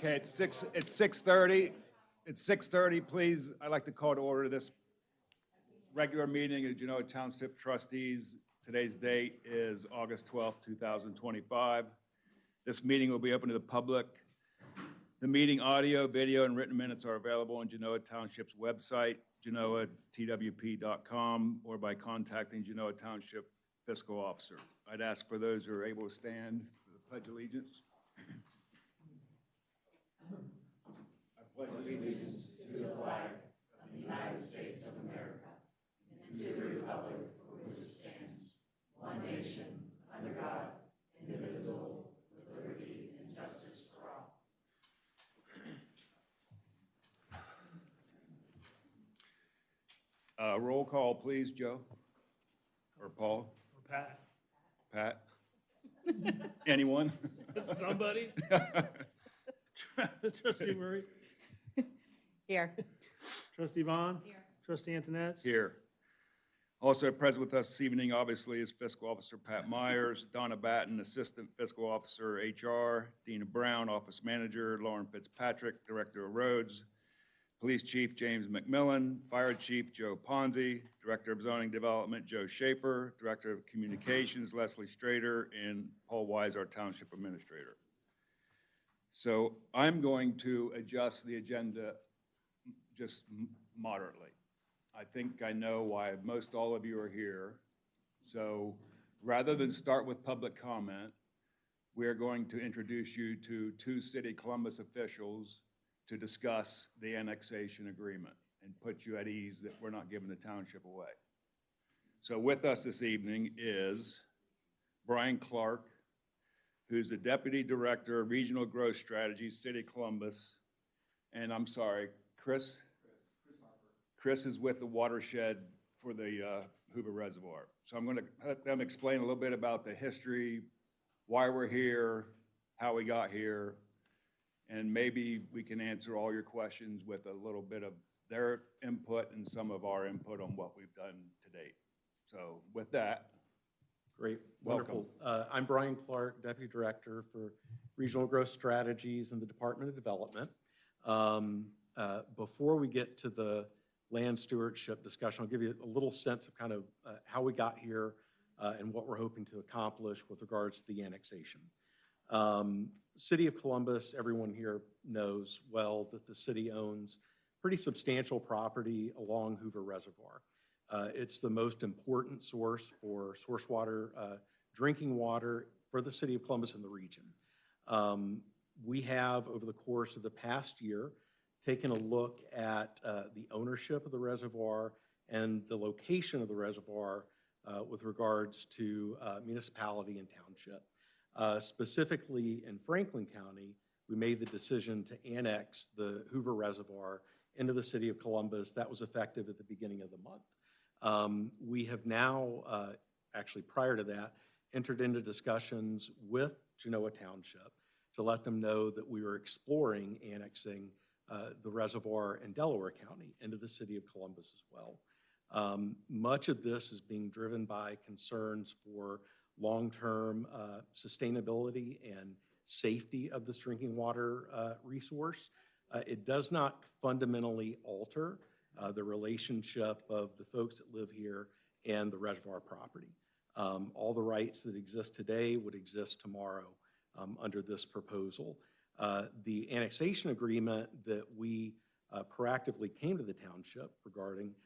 Okay, it's 6:30. It's 6:30, please. I'd like to call to order this regular meeting of Genoa Township Trustees. Today's date is August 12th, 2025. This meeting will be open to the public. The meeting audio, video, and written minutes are available on Genoa Township's website, genoatwp.com, or by contacting Genoa Township Fiscal Officer. I'd ask for those who are able to stand for the Pledge of Allegiance. I pledge allegiance to the flag of the United States of America and to the republic for which it stands, one nation, under God, indivisible, with liberty and justice for all. Roll call, please, Joe, or Paul, Or Pat. Pat. Anyone? Somebody? Trustee Murray? Here. Trustee Vaughn? Here. Trustee Antonetts? Here. Also present with us this evening, obviously, is Fiscal Officer Pat Myers, Donna Batten, Assistant Fiscal Officer, HR, Dina Brown, Office Manager, Lauren Fitzpatrick, Director of Roads, Police Chief James McMillan, Fire Chief Joe Ponzi, Director of Zoning Development Joe Schaefer, Director of Communications Leslie Strader, and Paul Wise, our Township Administrator. So I'm going to adjust the agenda just moderately. I think I know why most all of you are here. So rather than start with public comment, we're going to introduce you to two City of Columbus officials to discuss the annexation agreement and put you at ease that we're not giving the township away. So with us this evening is Brian Clark, who's the Deputy Director of Regional Growth Strategy, City of Columbus. And I'm sorry, Chris is with the watershed for the Hoover Reservoir. So I'm going to let them explain a little bit about the history, why we're here, how we got here, and maybe we can answer all your questions with a little bit of their input and some of our input on what we've done to date. So with that. Great, Welcome. wonderful. I'm Brian Clark, Deputy Director for Regional Growth Strategies in the Department of Development. Before we get to the land stewardship discussion, I'll give you a little sense of kind of how we got here and what we're hoping to accomplish with regards to the annexation. City of Columbus, everyone here knows well that the city owns pretty substantial property along Hoover Reservoir. It's the most important source for source water, drinking water for the City of Columbus and the region. We have, over the course of the past year, taken a look at the ownership of the reservoir and the location of the reservoir with regards to municipality and township. Specifically in Franklin County, we made the decision to annex the Hoover Reservoir into the City of Columbus. That was effective at the beginning of the month. We have now, actually prior to that, entered into discussions with Genoa Township to let them know that we were exploring annexing the reservoir in Delaware County into the City of Columbus as well. Much of this is being driven by concerns for long-term sustainability and safety of this drinking water resource. It does not fundamentally alter the relationship of the folks that live here and the reservoir property. All the rights that exist today would exist tomorrow under this proposal. The annexation agreement that we proactively came to the township regarding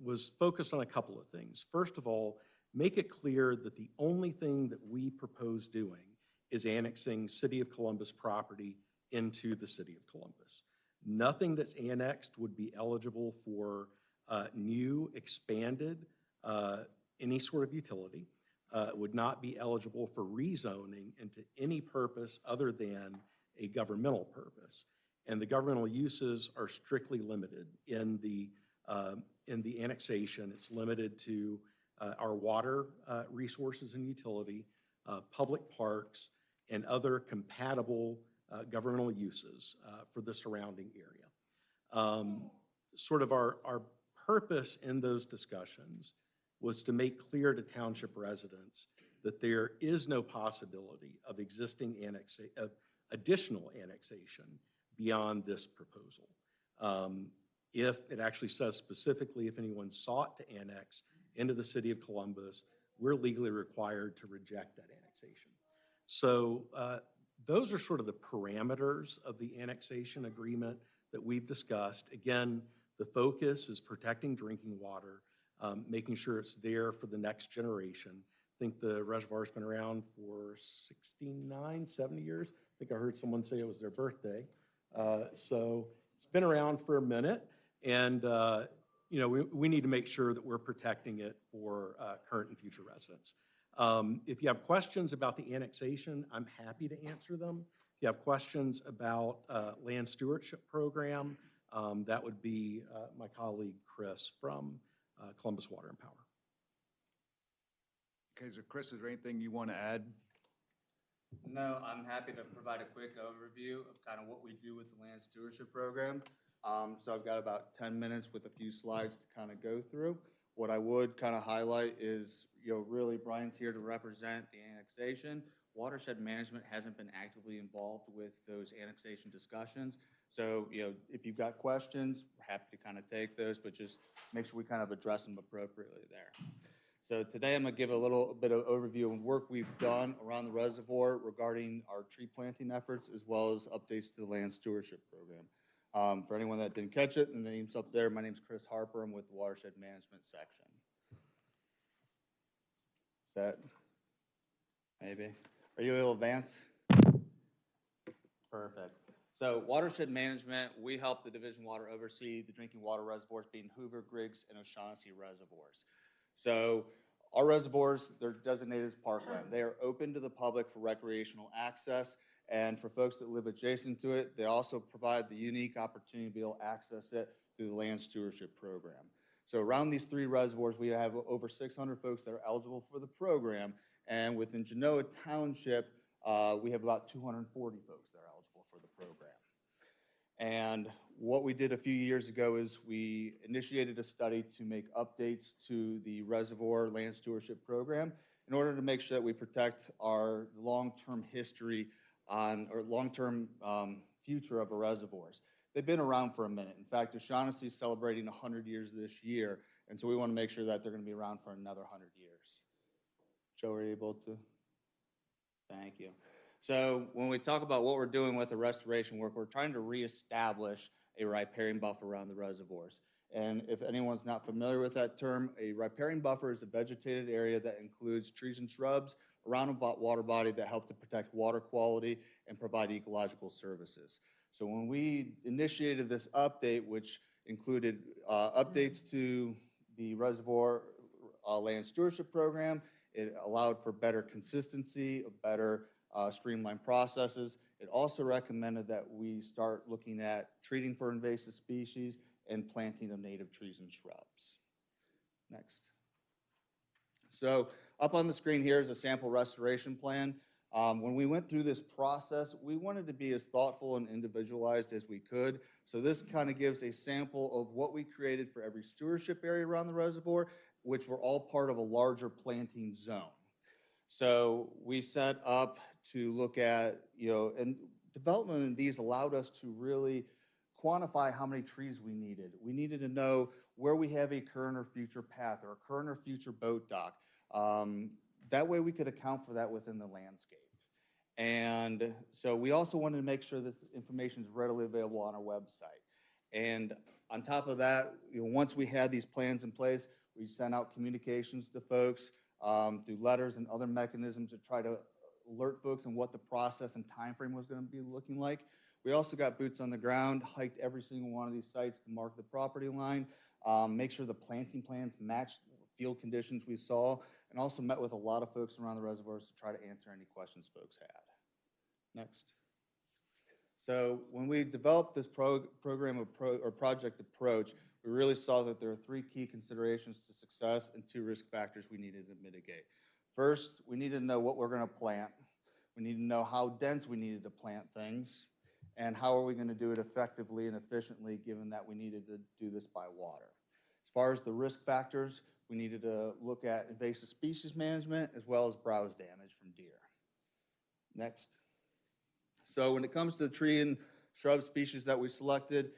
was focused on a couple of things. First of all, make it clear that the only thing that we propose doing is annexing City of Columbus property into the City of Columbus. Nothing that's annexed would be eligible for new, expanded, any sort of utility. Would not be eligible for rezoning into any purpose other than a governmental purpose. And the governmental uses are strictly limited in the annexation. It's limited to our water resources and utility, public parks, and other compatible governmental uses for the surrounding area. Sort of our purpose in those discussions was to make clear to township residents that there is no possibility of additional annexation beyond this proposal. If it actually says specifically if anyone sought to annex into the city of Columbus, we're legally required to reject that annexation. So those are sort of the parameters of the annexation agreement that we've discussed. Again, the focus is protecting drinking water, making sure it's there for the next generation. I think the reservoir's been around for 69, 70 years. I think I heard someone say it was their birthday. So it's been around for a minute, and you know, we need to make sure that we're protecting it for current and future residents. If you have questions about the annexation, I'm happy to answer them. If you have questions about land stewardship program, that would be my colleague Chris from Columbus Water and Power. Okay, so Chris, is there anything you want to add? No, I'm happy to provide a quick overview of kind of what we do with the land stewardship program. So I've got about 10 minutes with a few slides to kind of go through. What I would kind of highlight is, you know, really Brian's here to represent the annexation. Watershed management hasn't been actively involved with those annexation discussions. So, you know, if you've got questions, we're happy to kind of take those, but just make sure we kind of address them appropriately there. So today I'm going to give a little bit of overview of work we've done around the reservoir regarding our tree planting efforts, as well as updates to the land stewardship program. For anyone that didn't catch it, the name's up there. My name's Chris Harper. I'm with the Watershed Management section. Is that maybe? Are you able to advance? Perfect. So watershed management, we help the Division Water oversee the drinking water reservoirs being Hoover, Griggs, and O'Shaughnessy reservoirs. So our reservoirs, they're designated as parkland. They are open to the public for recreational access, and for folks that live adjacent to it, they also provide the unique opportunity to be able to access it through the land stewardship program. So around these three reservoirs, we have over 600 folks that are eligible for the program, and within Genoa Township, we have about 240 folks that are eligible for the program. And what we did a few years ago is we initiated a study to make updates to the reservoir land stewardship program in order to make sure that we protect our long-term history on, or long-term future of our reservoirs. They've been around for a minute. In fact, O'Shaughnessy is celebrating 100 years this year, and so we want to make sure that they're going to be around for another 100 years. Joe, are you able to? Thank you. So when we talk about what we're doing with the restoration work, we're trying to reestablish a riparian buffer around the reservoirs. And if anyone's not familiar with that term, a riparian buffer is a vegetated area that includes trees and shrubs around a water body that help to protect water quality and provide ecological services. So when we initiated this update, which included updates to the reservoir land stewardship program, it allowed for better consistency, better streamlined processes. It also recommended that we start looking at treating for invasive species and planting of native trees and shrubs. Next. So up on the screen here is a sample restoration plan. When we went through this process, we wanted to be as thoughtful and individualized as we could. So this kind of gives a sample of what we created for every stewardship area around the reservoir, which were all part of a larger planting zone. So we set up to look at, you know, and development in these allowed us to really quantify how many trees we needed. We needed to know where we have a current or future path or a current or future boat dock. That way we could account for that within the landscape. And so we also wanted to make sure this information is readily available on our website. And on top of that, you know, once we had these plans in place, we sent out communications to folks through letters and other mechanisms to try to alert folks on what the process and time frame was going to be looking like. We also got boots on the ground, hiked every single one of these sites to mark the property line, make sure the planting plans matched field conditions we saw, and also met with a lot of folks around the reservoirs to try to answer any questions folks had. Next. So when we developed this program or project approach, we really saw that there are three key considerations to success and two risk factors we needed to mitigate. First, we needed to know what we're going to plant. We needed to know how dense we needed to plant things, and how are we going to do it effectively and efficiently, given that we needed to do this by water. As far as the risk factors, we needed to look at invasive species management as well as browse damage from deer. Next. So when it comes to the tree and shrub species that we selected,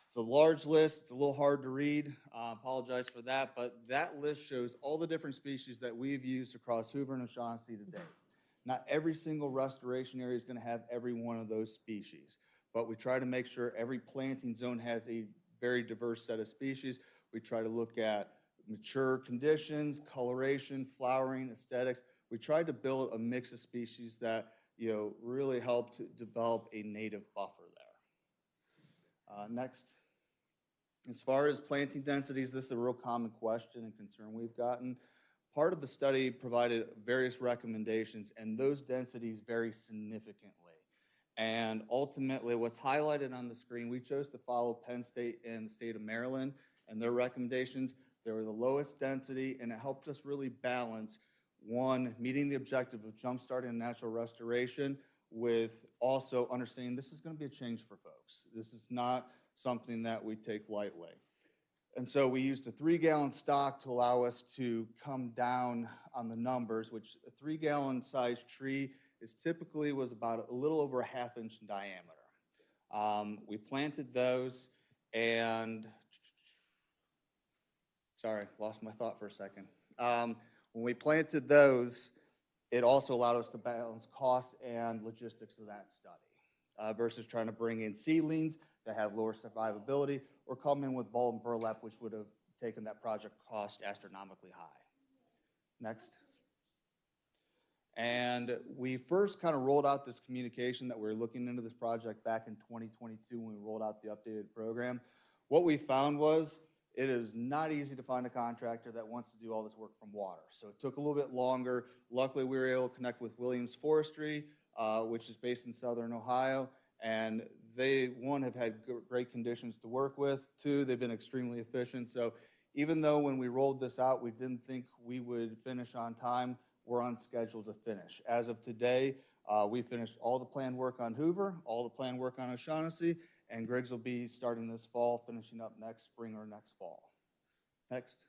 it's a large list, it's a little hard to read, apologize for that, but that list shows all the different species that we've used across Hoover and O'Shaughnessy today. Not every single restoration area is gonna have every one of those species, but we try to make sure every planting zone has a very diverse set of species. We try to look at mature conditions, coloration, flowering, aesthetics. We tried to build a mix of species that, really helped to develop a native buffer there. Next. As far as planting densities, this is a real common question and concern we've gotten. Part of the study provided various recommendations, and those densities vary significantly. And ultimately, what's highlighted on the screen, we chose to follow Penn State and the state of Maryland and their recommendations. They were the lowest density, and it helped us really balance, one, meeting the objective of jumpstarting natural restoration with also understanding this is going to be a change for folks. This is not something that we take lightly. And so we used a 3-gallon stock to allow us to come down on the numbers, which a 3-gallon size tree is typically was about a little over a ½ inch in diameter. We planted those, and sorry, lost my thought for a second. When we planted those, it also allowed us to balance costs and logistics of that study versus trying to bring in seedlings that have lower survivability or come in with bulb and burlap, which would have taken that project cost astronomically high. Next. And we first kind of rolled out this communication that we were looking into this project back in 2022 when we rolled out the updated program. What we found was it is not easy to find a contractor that wants to do all this work from water. So it took a little bit longer. Luckily, we were able to connect with Williams Forestry, which is based in Southern Ohio. And they, one, have had great conditions to work with. Two, they've been extremely efficient. So even though when we rolled this out, we didn't think we would finish on time, we're on schedule to finish. As of today, we finished all the planned work on Hoover, all the planned work on O'Shaughnessy, and Griggs will be starting this fall, finishing up next spring or next fall. Next.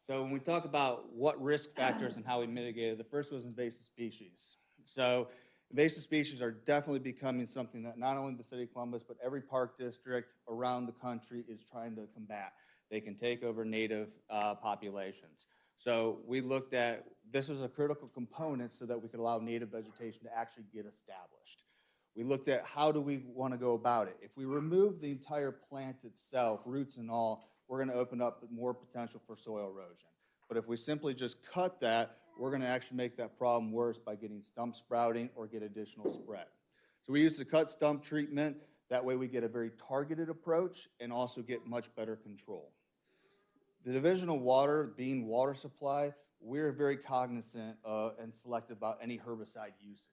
So when we talk about what risk factors and how we mitigated, the first was invasive species. So invasive species are definitely becoming something that not only the city of Columbus, but every park district around the country is trying to combat. They can take over native populations. So we looked at, this was a critical component so that we could allow native vegetation to actually get established. We looked at how do we want to go about it. If we remove the entire plant itself, roots and all, we're going to open up more potential for soil erosion. But if we simply just cut that, we're going to actually make that problem worse by getting stump sprouting or get additional spread. So we use the cut stump treatment. That way we get a very targeted approach and also get much better control. The Division of Water, being water supply, we're very cognizant and selective about any herbicide usage.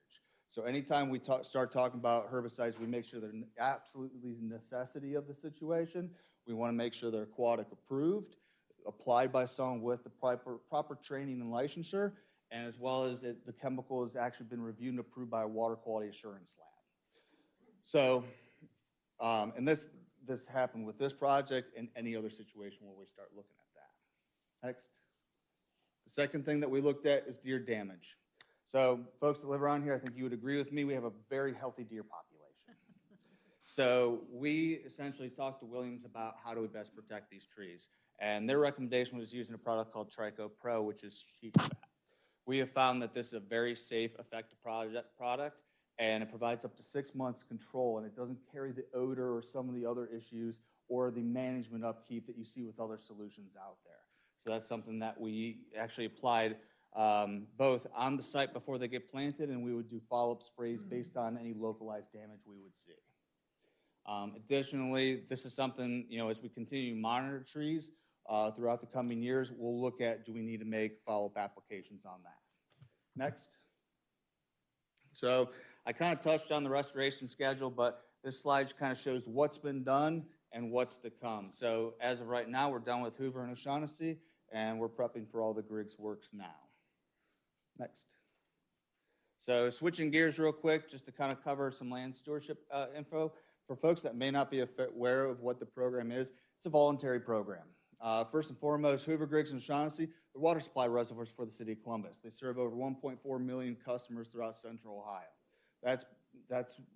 So anytime we start talking about herbicides, we make sure they're absolutely the necessity of the situation. We want to make sure they're aquatic approved, applied by someone with the proper training and licensure, and as well as the chemical has actually been reviewed and approved by a water quality assurance lab. So, and this happened with this project and any other situation where we start looking at that. Next. The second thing that we looked at is deer damage. So folks that live around here, I think you would agree with me, we have a very healthy deer population. So we essentially talked to Williams about how do we best protect these trees. And their recommendation was using a product called Trico Pro, which is sheep fat. We have found that this is a very safe, effective product, and it provides up to 6 months control, and it doesn't carry the odor or some of the other issues or the management upkeep that you see with other solutions out there. So that's something that we actually applied both on the site before they get planted, and we would do follow-up sprays based on any localized damage we would see. Additionally, this is something, as we continue to monitor trees throughout the coming years, we'll look at, do we need to make follow-up applications on that? Next. So I kind of touched on the restoration schedule, but this slide kind of shows what's been done and what's to come. So as of right now, we're done with Hoover and O'Shaughnessy, and we're prepping for all the Griggs works now. Next. So switching gears real quick, just to kind of cover some land stewardship info. For folks that may not be aware of what the program is, it's a voluntary program. First and foremost, Hoover, Griggs, and O'Shaughnessy, the water supply reservoirs for the city of Columbus. They serve over 1.4 million customers throughout central Ohio. That's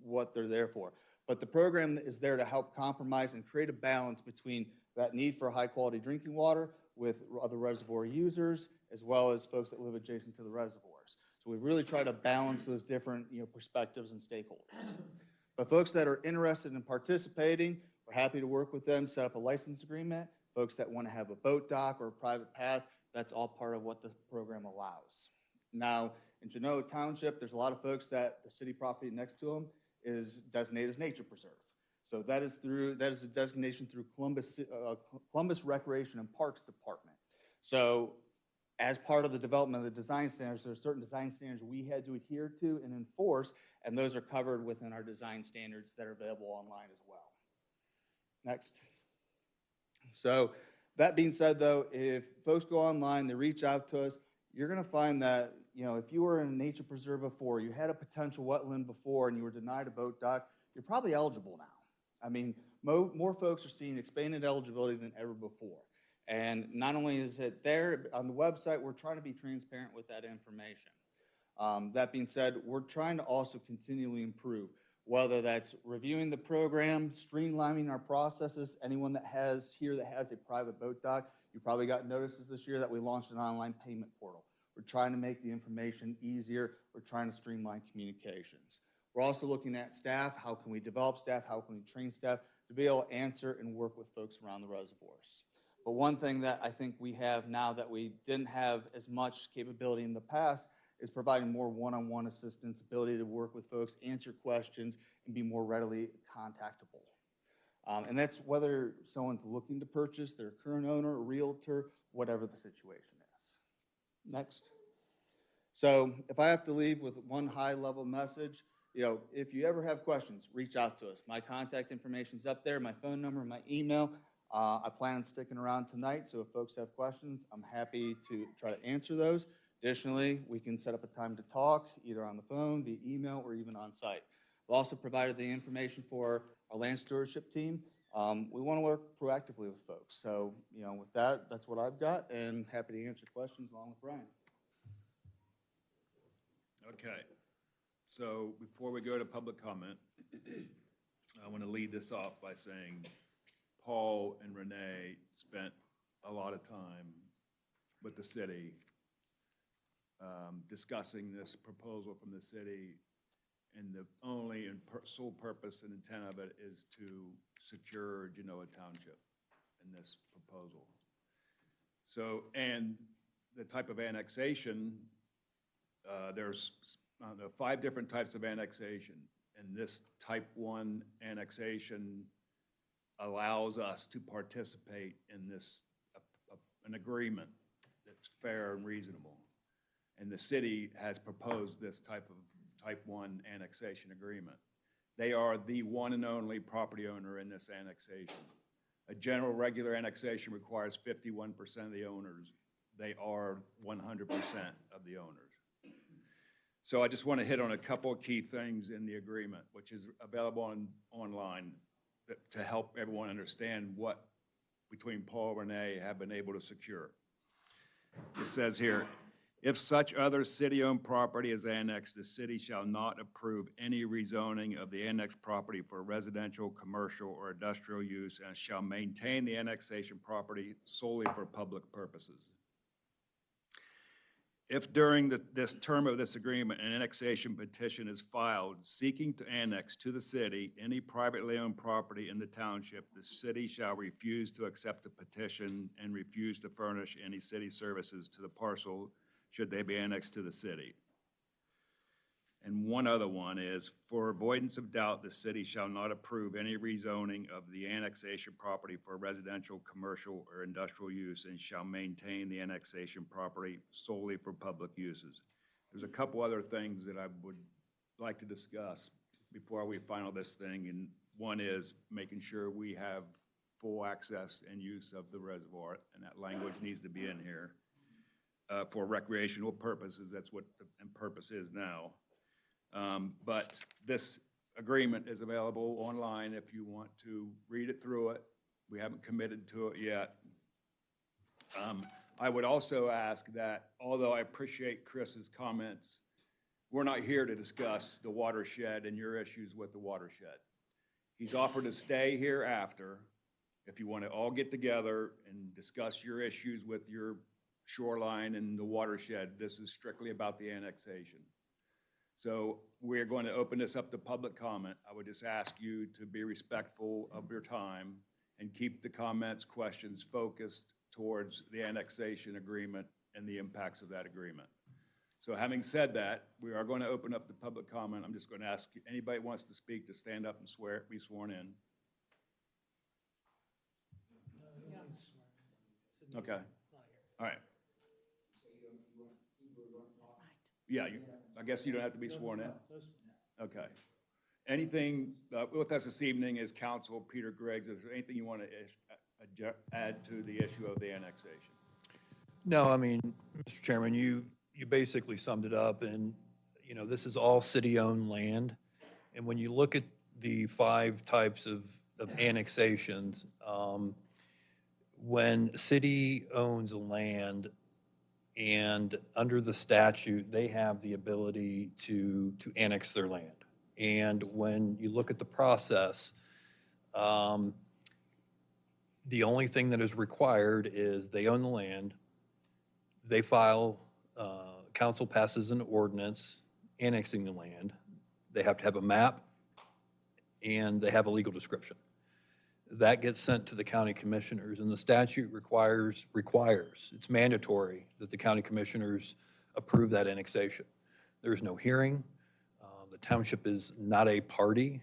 what they're there for. But the program is there to help compromise and create a balance between that need for high-quality drinking water with other reservoir users, as well as folks that live adjacent to the reservoirs. So we really try to balance those different, perspectives and stakeholders. But folks that are interested in participating, we're happy to work with them, set up a license agreement. Folks that want to have a boat dock or a private path, that's all part of what the program allows. Now, in Genoa Township, there's a lot of folks that the city property next to them is designated as nature preserve. So that is a designation through Columbus Recreation and Parks Department. So as part of the development of the design standards, there are certain design standards we had to adhere to and enforce, and those are covered within our design standards that are available online as well. Next. So that being said, though, if folks go online, they reach out to us, you're going to find that, if you were in a nature preserve before, you had a potential wetland before, and you were denied a boat dock, you're probably eligible now. I mean, more folks are seeing expanded eligibility than ever before. And not only is it there on the website, we're trying to be transparent with that information. That being said, we're trying to also continually improve, whether that's reviewing the program, streamlining our processes. Anyone that has a private boat dock, you probably got notices this year that we launched an online payment portal. We're trying to make the information easier. We're trying to streamline communications. We're also looking at staff. How can we develop staff? How can we train staff to be able to answer and work with folks around the reservoirs? But one thing that I think we have now that we didn't have as much capability in the past is providing more one-on-one assistance, ability to work with folks, answer questions, and be more readily contactable. And that's whether someone's looking to purchase, their current owner, a realtor, whatever the situation is. Next. So if I have to leave with one high-level message, if you ever have questions, reach out to us. My contact information's up there, my phone number, my email. I plan on sticking around tonight, so if folks have questions, I'm happy to try to answer those. Additionally, we can set up a time to talk, either on the phone, via email, or even on site. We've also provided the information for our land stewardship team. We want to work proactively with folks. So, with that, that's what I've got, and happy to answer questions along with Brian. Okay, so before we go to public comment, I want to lead this off by saying Paul and Renee spent a lot of time with the city discussing this proposal from the city, and the only and sole purpose and intent of it is to secure Genoa Township in this proposal. So, and the type of annexation, there's 5 different types of annexation, and this type 1 annexation allows us to participate in this, an agreement that's fair and reasonable. And the city has proposed this type 1 annexation agreement. They are the one and only property owner in this annexation. A general regular annexation requires 51% of the owners. They are 100% of the owners. So I just want to hit on a couple of key things in the agreement, which is available online to help everyone understand what, between Paul and Renee, have been able to secure. It says here, if such other city-owned property is annexed, the city shall not approve any rezoning of the annexed property for residential, commercial, or industrial use, and shall maintain the annexation property solely for public purposes. If during this term of this agreement, an annexation petition is filed seeking to annex to the city any privately owned property in the township, the city shall refuse to accept the petition and refuse to furnish any city services to the parcel should they be annexed to the city. And one other one is, for avoidance of doubt, the city shall not approve any rezoning of the annexation property for residential, commercial, or industrial use, and shall maintain the annexation property solely for public uses. There's a couple other things that I would like to discuss before we final this thing, and one is making sure we have full access and use of the reservoir, and that language needs to be in here for recreational purposes. That's what the purpose is now. But this agreement is available online if you want to read it through it. We haven't committed to it yet. I would also ask that, although I appreciate Chris's comments we're not here to discuss the watershed and your issues with the watershed. He's offered to stay here after, if you want to all get together and discuss your issues with your shoreline and the watershed. This is strictly about the annexation. So we're going to open this up to public comment. I would just ask you to be respectful of your time and keep the comments, questions focused towards the annexation agreement and the impacts of that agreement. So having said that, we are going to open up the public comment. I'm just going to ask you, anybody who wants to speak to stand up and be sworn in. Okay. All right. Yeah, I guess you don't have to be sworn in. Okay. Anything with us this evening is Council Peter Griggs. Is there anything you want to add to the issue of the annexation? No, I mean, Mr. Chairman, you basically summed it up, and, you know, this is all city-owned land. And when you look at the 5 types of annexations, when city owns land and under the statute, they have the ability to annex their land. And when you look at the process, the only thing that is required is they own the land, they file, council passes an ordinance annexing the land, they have to have a map, and they have a legal description. That gets sent to the county commissioners, and the statute requires, it's mandatory that the county commissioners approve that annexation. There's no hearing. The township is not a party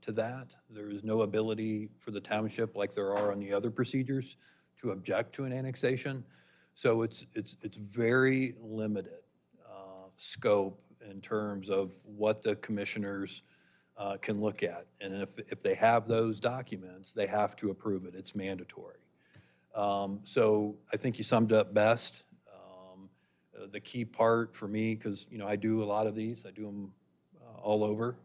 to that. There is no ability for the township, like there are on the other procedures, to object to an annexation. So it's very limited scope in terms of what the commissioners can look at. And if they have those documents, they have to approve it. It's mandatory. So I think you summed up best. The key part for me, because, you know, I do a lot of these, I do them all over.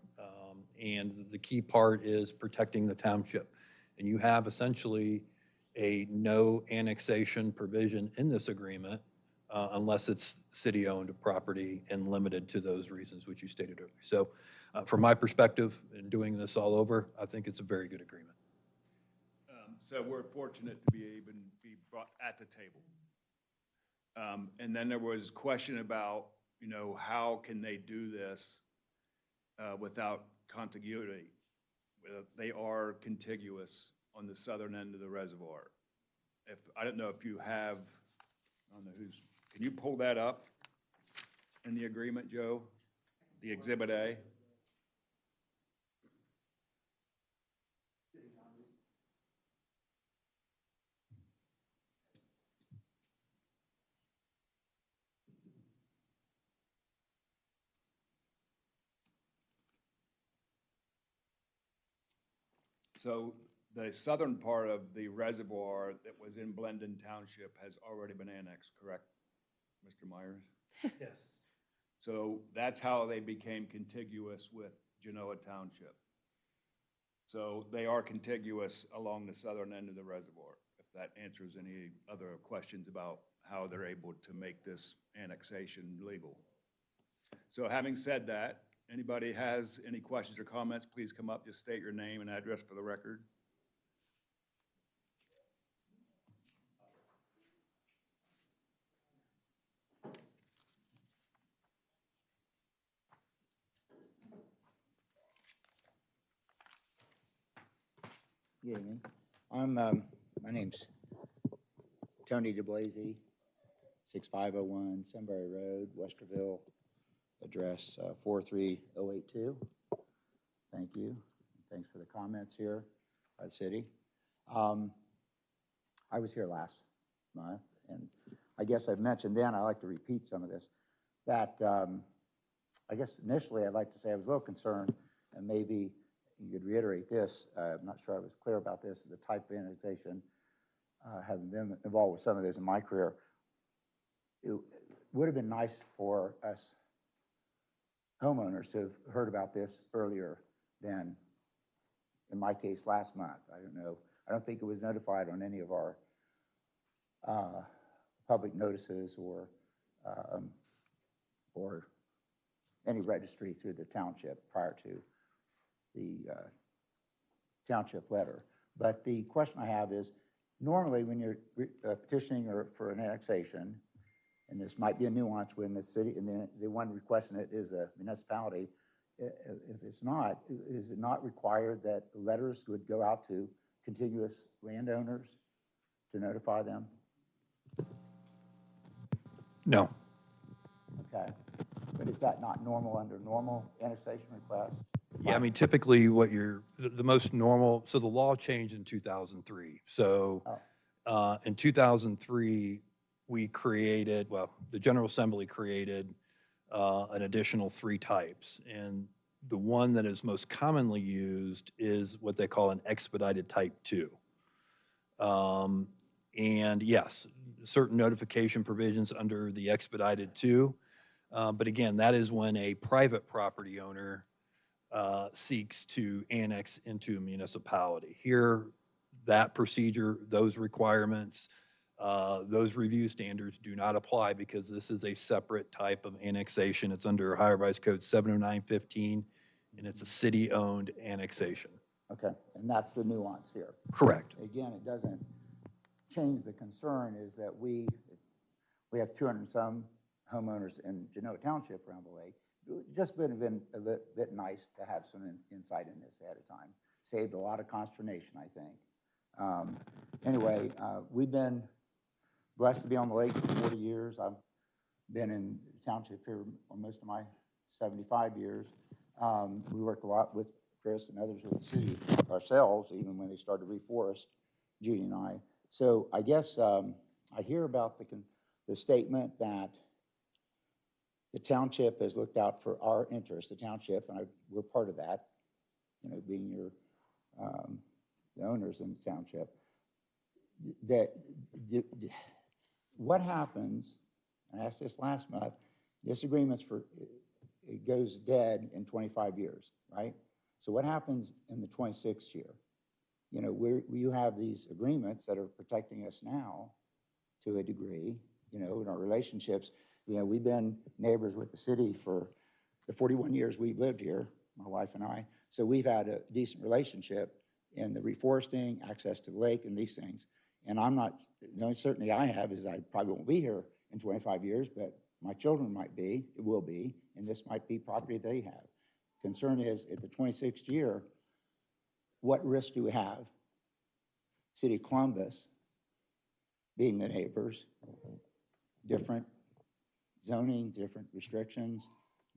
And the key part is protecting the township. And you have essentially a no annexation provision in this agreement unless it's city-owned property and limited to those reasons which you stated earlier. So from my perspective, in doing this all over, I think it's a very good agreement. So we're fortunate to be brought at the table. And then there was question about, you know, how can they do this without contiguity? They are contiguous on the southern end of the reservoir. I don't know if you have, I don't know who's, can you pull that up in the agreement, Joe? The Exhibit A? So the southern part of the reservoir that was in Blendon Township has already been annexed, correct, Mr. Myers? Yes. So that's how they became contiguous with Genoa Township. So they are contiguous along the southern end of the reservoir, if that answers any other questions about how they're able to make this annexation legal. So having said that, anybody has any questions or comments, please come up, just state your name and address for the record. Good evening. My name's Tony DeBlazy, 6501 Sunbury Road, Westerville, address 43082. Thank you. Thanks for the comments here by the city. I was here last month, and I guess I've mentioned then, I like to repeat some of this, that I guess initially I'd like to say I was a little concerned, and maybe you could reiterate this. I'm not sure I was clear about this, the type of annexation, having been involved with some of this in my career. It would have been nice for us homeowners to have heard about this earlier than, in my case, last month. I don't know. I don't think it was notified on any of our public notices or any registry through the township prior to the township letter. But the question I have is, normally when you're petitioning or for an annexation, and this might be a nuance when the city, and the one requesting it is a municipality, if it's not, is it not required that the letters would go out to contiguous landowners to notify them? No. Okay. But is that not normal under normal annexation requests? Yeah, I mean, typically what the most normal, so the law changed in 2003. So in 2003, we created, well, the General Assembly created an additional 3 types. And the one that is most commonly used is what they call an expedited type 2. And yes, certain notification provisions under the expedited 2. But again, that is when a private property owner seeks to annex into a municipality. Here, that procedure, those requirements, those review standards do not apply because this is a separate type of annexation. It's under Ohio Revised Code 70915, and it's a city-owned annexation. Okay, and that's the nuance here. Correct. Again, it doesn't change the concern is that we have 200 and some homeowners in Genoa Township around the lake. It would just been a bit nice to have some insight in this ahead of time. Saved a lot of consternation, I think. Anyway, we've been blessed to be on the lake for 40 years. I've been in the township here most of my 75 years. We worked a lot with Chris and others with the city ourselves, even when they started to reforest, Judy and I. So I guess I hear about the statement that the township has looked out for our interests, the township, and we're part of that, you know, being your the owners in the township. What happens, I asked this last month, this agreement's it goes dead in 25 years, right? So what happens in the 26th year? You know, you have these agreements that are protecting us now to a degree, you know, in our relationships. You know, we've been neighbors with the city for the 41 years we've lived here, my wife and I. So we've had a decent relationship in the reforesting, access to the lake, and these things. And I'm not, the only certainty I have is I probably won't be here in 25 years, but my children might be, it will be, and this might be property they have. Concern is, at the 26th year, what risk do we have? City of Columbus, being the neighbors, different zoning, different restrictions.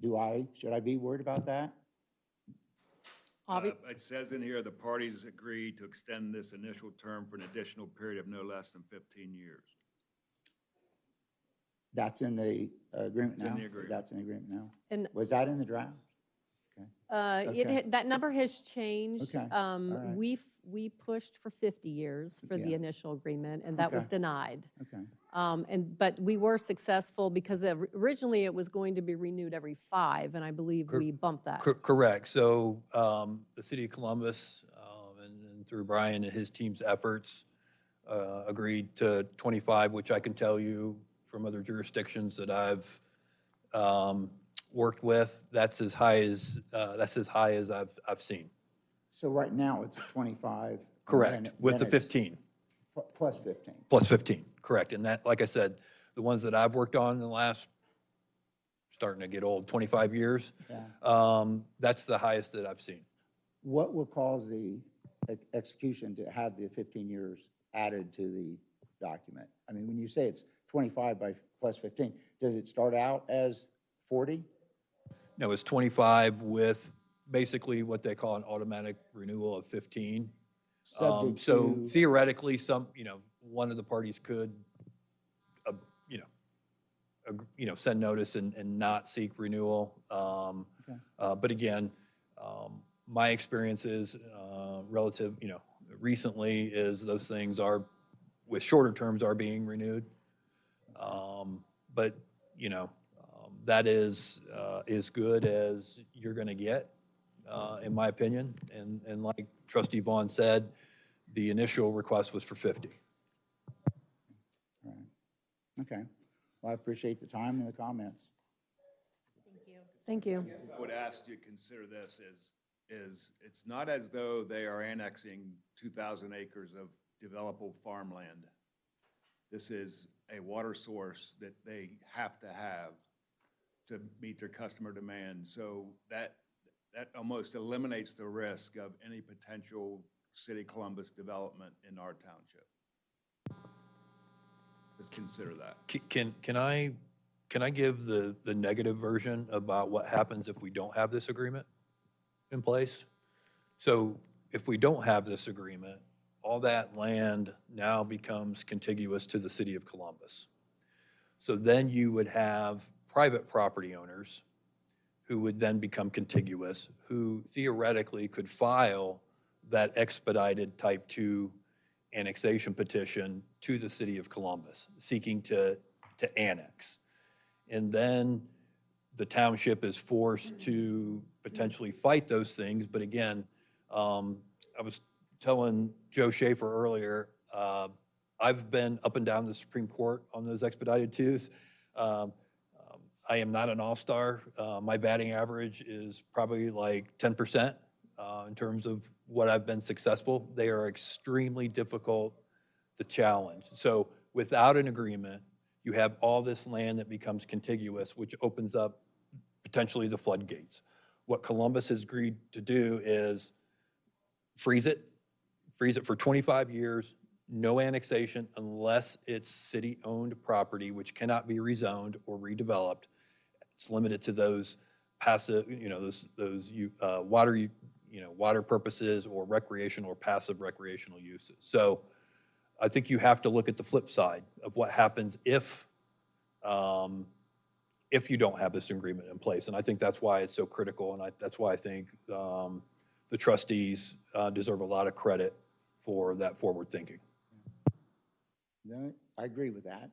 Should I be worried about that? It says in here, the parties agreed to extend this initial term for an additional period of no less than 15 years. That's in the agreement now? It's in the agreement. That's in the agreement now? And Was that in the draft? Okay. Okay. that number has changed. Okay, all right. We pushed for 50 years for the Yeah. initial agreement, and that was Okay. denied. Okay. But we were successful because originally it was going to be renewed every 5, and I believe we bumped that. Correct. So the city of Columbus, and through Brian and his team's efforts, agreed to 25, which I can tell you from other jurisdictions that I've worked with, that's as high as I've seen. So right now, it's 25. and Correct, with the then it's 15. Plus 15. Plus 15, correct. And that, like I said, the ones that I've worked on in the last, starting to get old, 25 years, Yeah. that's the highest that I've seen. What will cause the execution to have the 15 years added to the document? I mean, when you say it's 25 by plus 15, does it start out as 40? No, it's 25 with basically what they call an automatic renewal of 15. Subject So to- theoretically, one of the parties could, send notice and not seek renewal. But again, my experience is relative, recently is those things are, with shorter terms, are being renewed. But, that is as good as you're going to get, in my opinion. And like Trustee Vaughn said, the initial request was for 50. All right. Okay. Well, I appreciate the time and the comments. Thank you. Thank you. I would ask you to consider this is it's not as though they are annexing 2,000 acres of developable farmland. This is a water source that they have to meet their customer demand. So that almost eliminates the risk of any potential City of Columbus development in our township. Just consider that. Can I give the negative version about what happens if we don't have this agreement in place? So if we don't have this agreement, all that land now becomes contiguous to the city of Columbus. So then you would have private property owners who would then become contiguous, who theoretically could file that expedited type 2 annexation petition to the city of Columbus, seeking to annex. And then the township is forced to potentially fight those things. But again, I was telling Joe Schaefer earlier, I've been up and down the Supreme Court on those expedited twos. I am not an all-star. My batting average is probably like 10% in terms of what I've been successful. They are extremely difficult to challenge. So without an agreement, you have all this land that becomes contiguous, which opens up potentially the floodgates. What Columbus has agreed to do is freeze it for 25 years, no annexation unless it's city-owned property, which cannot be rezoned or redeveloped. It's limited to those passive, those water purposes or recreational or passive recreational uses. So I think you have to look at the flip side of what happens if you don't have this agreement in place. And I think that's why it's so critical, and that's why I think the trustees deserve a lot of credit for that forward thinking. No, I agree with that.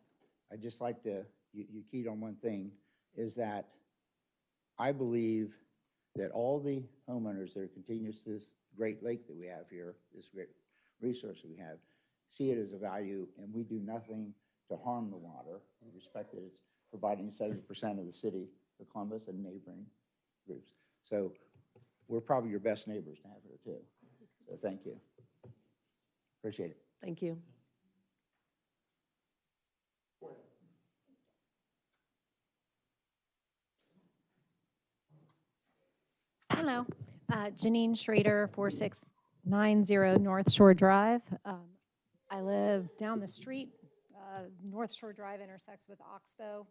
I just like to, you keyed on one thing, is that I believe that all the homeowners that are contiguous to this great lake that we have here, this great resource that we have, see it as a value, and we do nothing to harm the water. We respect that it's providing 70% of the city of Columbus and neighboring groups. So we're probably your best neighbors to have here too. So thank you. Appreciate it. Thank you. Hello, Janine Schrader, 4690 North Shore Drive. I live down the street. North Shore Drive intersects with Oxbow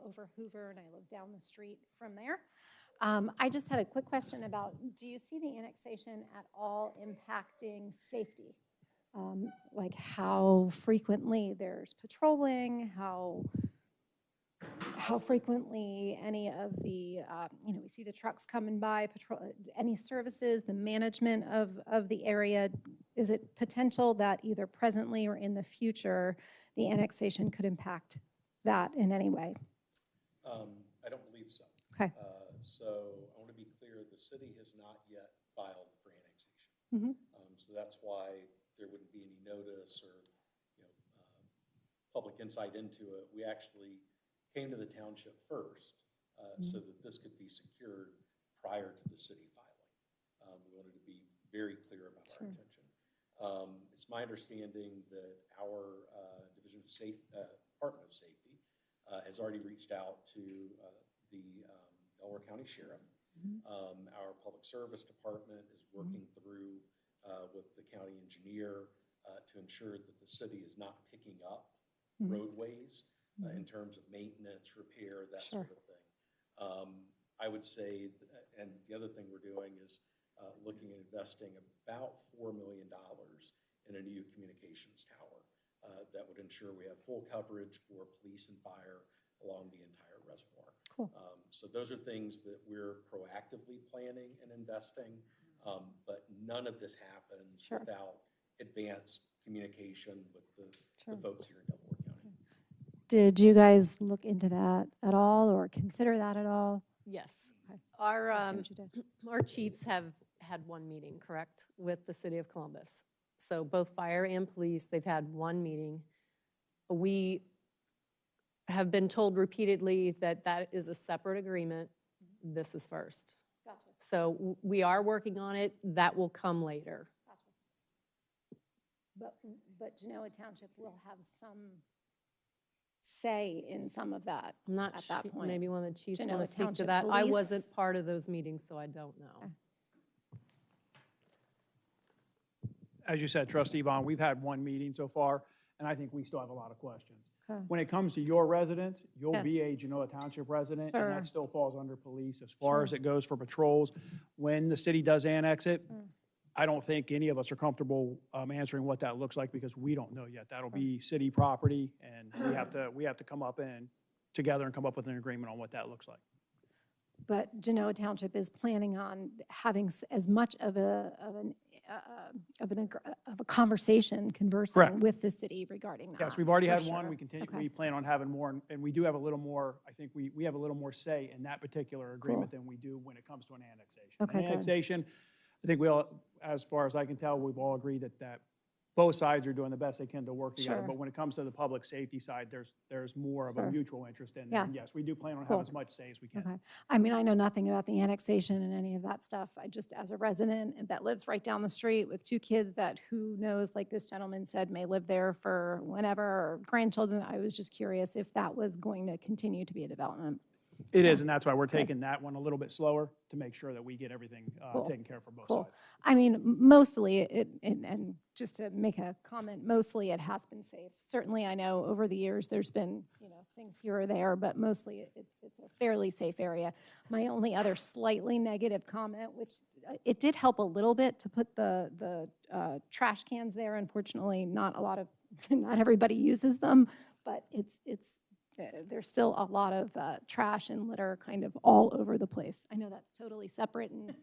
over Hoover, and I live down the street from there. I just had a quick question about, do you see the annexation at all impacting safety? Like how frequently there's patrolling, how frequently any of the, we see the trucks coming by, any services, the management of the area. Is it potential that either presently or in the future, the annexation could impact that in any way? I don't believe so. Okay. So I want to be clear, the city has not yet filed for annexation. Mm-hmm. So that's why there wouldn't be any notice or public insight into it. We actually came to the township first so that this could be secured prior to the city filing. We wanted to be very clear about our intention. It's my understanding that our Division of Department of Safety has already reached out to the Delaware County Sheriff. Our Public Service Department is working through with the county engineer to ensure that the city is not picking up roadways in terms of maintenance, repair, that sort of thing. I would say, and the other thing we're doing is looking at investing about $4 million in a new communications tower that would ensure we have full coverage for police and fire along the entire reservoir. Cool. So those are things that we're proactively planning and investing, but none of this happens without advanced communication with the folks here in Delaware County. Did you guys look into that at all or consider that at all? Yes. Okay. Our, See what you did. our chiefs have had one meeting, correct, with the city of Columbus. So both fire and police, they've had one meeting. We have been told repeatedly that that is a separate agreement this is first. Gotcha, So we are working on it. That will come later. gotcha. But Genoa Township will have some say in some of that I'm not at that su- point. Maybe one of the chiefs Genoa want to speak to Township that. I wasn't Police. part of those meetings, so I don't know. Okay. As you said, Trustee Vaughn, we've had one meeting so far, and I think we still have a lot of questions. Okay. When it comes to your residents, you'll Yeah. be a Genoa Township resident, and Sure. that still falls under police. As far as Sure. it goes for patrols, when the city does annex it, Mm. I don't think any of us are comfortable answering what that looks like because we don't know yet. That'll be city property, and we have to come up and together and come up with an agreement on what that looks like. But Genoa Township is planning on having as much of a conversation, conversing Correct. with the city regarding that. Yes, we've already for had one. sure. We continue, Okay. we plan on having more, and we do have a little more, I think we have a little more say in that particular agreement than we do when it comes to an annexation. Okay, An good. annexation, I think we all, as far as I can tell, we've all agreed that both sides are doing the best they can to work together. Sure. But when it comes to the public safety side, there's more of a Sure. mutual interest in. Yeah. And yes, we do plan on Cool. having as much say as we can. Okay. I mean, I know nothing about the annexation and any of that stuff. I just, as a resident that lives right down the street with two kids that who knows, like this gentleman said, may live there for whenever, or grandchildren, I was just curious if that was going to continue to be a development. It is, and that's why we're taking that one a little bit slower to make sure that we get everything Cool. taken care of for both Cool. sides. I mean, mostly, and just to make a comment, mostly it has been safe. Certainly, I know over the years, there's been, things here or there, but mostly it's a fairly safe area. My only other slightly negative comment, which it did help a little bit to put the trash cans there. Unfortunately, not everybody uses them, but there's still a lot of trash and litter kind of all over the place. I know that's totally separate and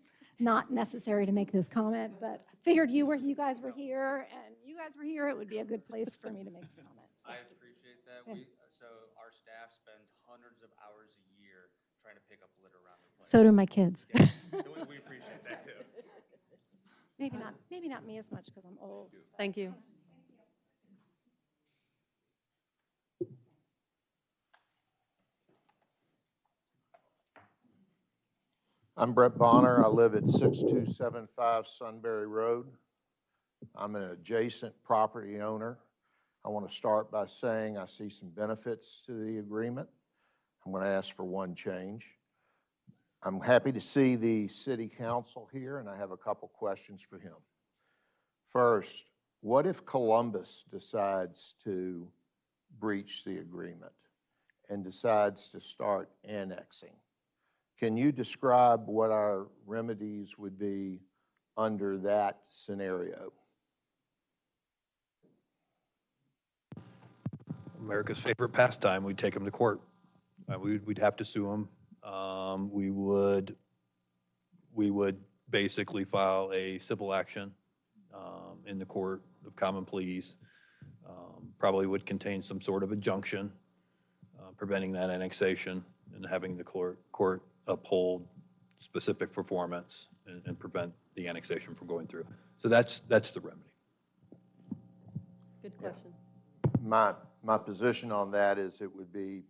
not necessary to make this comment, but I figured you guys were here, it would be a good place for me to make the comment. So, I appreciate that. So our staff spends hundreds of hours a year trying to pick up litter around the place. So do my kids. We appreciate that too. Maybe not me as much because I'm old. Thank you. I'm Brett Bonner. I live at 6275 Sunbury Road. I'm an adjacent property owner. I want to start by saying I see some benefits to the agreement. I'm going to ask for one change. I'm happy to see the city council here, and I have a couple questions for him. First, what if Columbus decides to breach the agreement and decides to start annexing? Can you describe what our remedies would be under that scenario? America's favorite pastime, we'd take them to court. We'd have to sue them. We would basically file a civil action in the court of common pleas. Probably would contain some sort of injunction preventing that annexation and having the court uphold specific performance and prevent the annexation from going through. So that's the remedy. Good question. My position on that is it would be,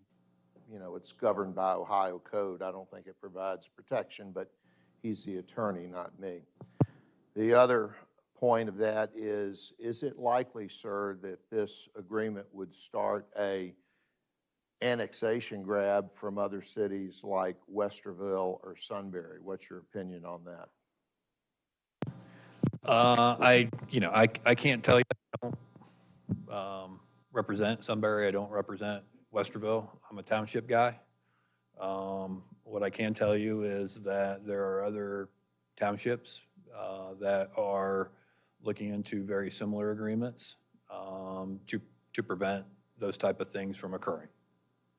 it's governed by Ohio code. I don't think it provides protection, but he's the attorney, not me. The other point of that is it likely, sir, that this agreement would start a annexation grab from other cities like Westerville or Sunbury? What's your opinion on that? I can't tell you. I don't represent Sunbury. I don't represent Westerville. I'm a township guy. What I can tell you is that there are other townships that are looking into very similar agreements to prevent those type of things from occurring.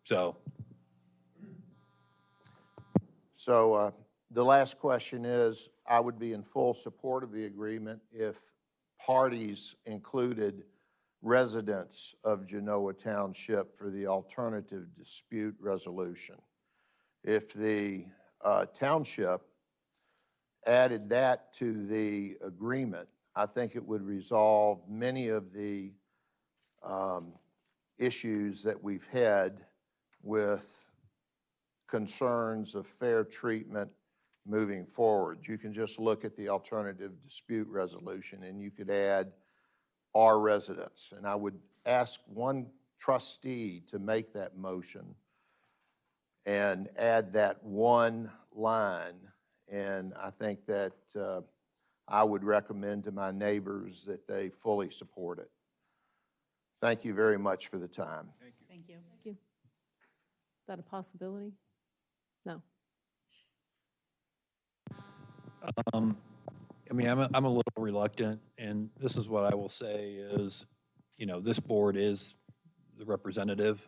So the last question is, I would be in full support of the agreement if parties included residents of Genoa Township for the alternative dispute resolution. If the township added that to the agreement, I think it would resolve many of the issues that we've had with concerns of fair treatment moving forward. You can just look at the alternative dispute resolution and you could add our residents. And I would ask one trustee to make that motion and add that one line. And I think that I would recommend to my neighbors that they fully support it. Thank you very much for the time. Thank you. Is that a possibility? No. I mean, I'm a little reluctant, and this is what I will say is, you know, this board is the representative.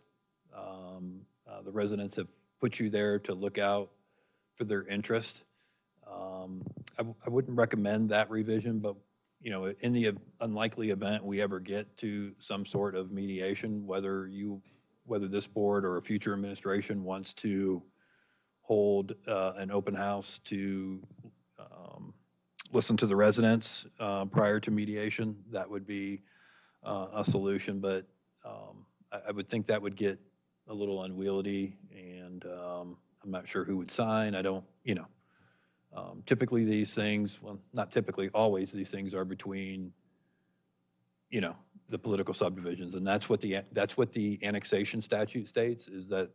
The residents have put you there to look out for their interest. I wouldn't recommend that revision, but, you know, in the unlikely event we ever get to some sort of mediation, whether this board or a future administration wants to hold an open house to listen to the residents prior to mediation, that would be a solution. But I would think that would get a little unwieldy, and I'm not sure who would sign. I don't, you know. Typically these things, well, not typically, always these things are between, you know, the political subdivisions. And that's what the annexation statute states, is that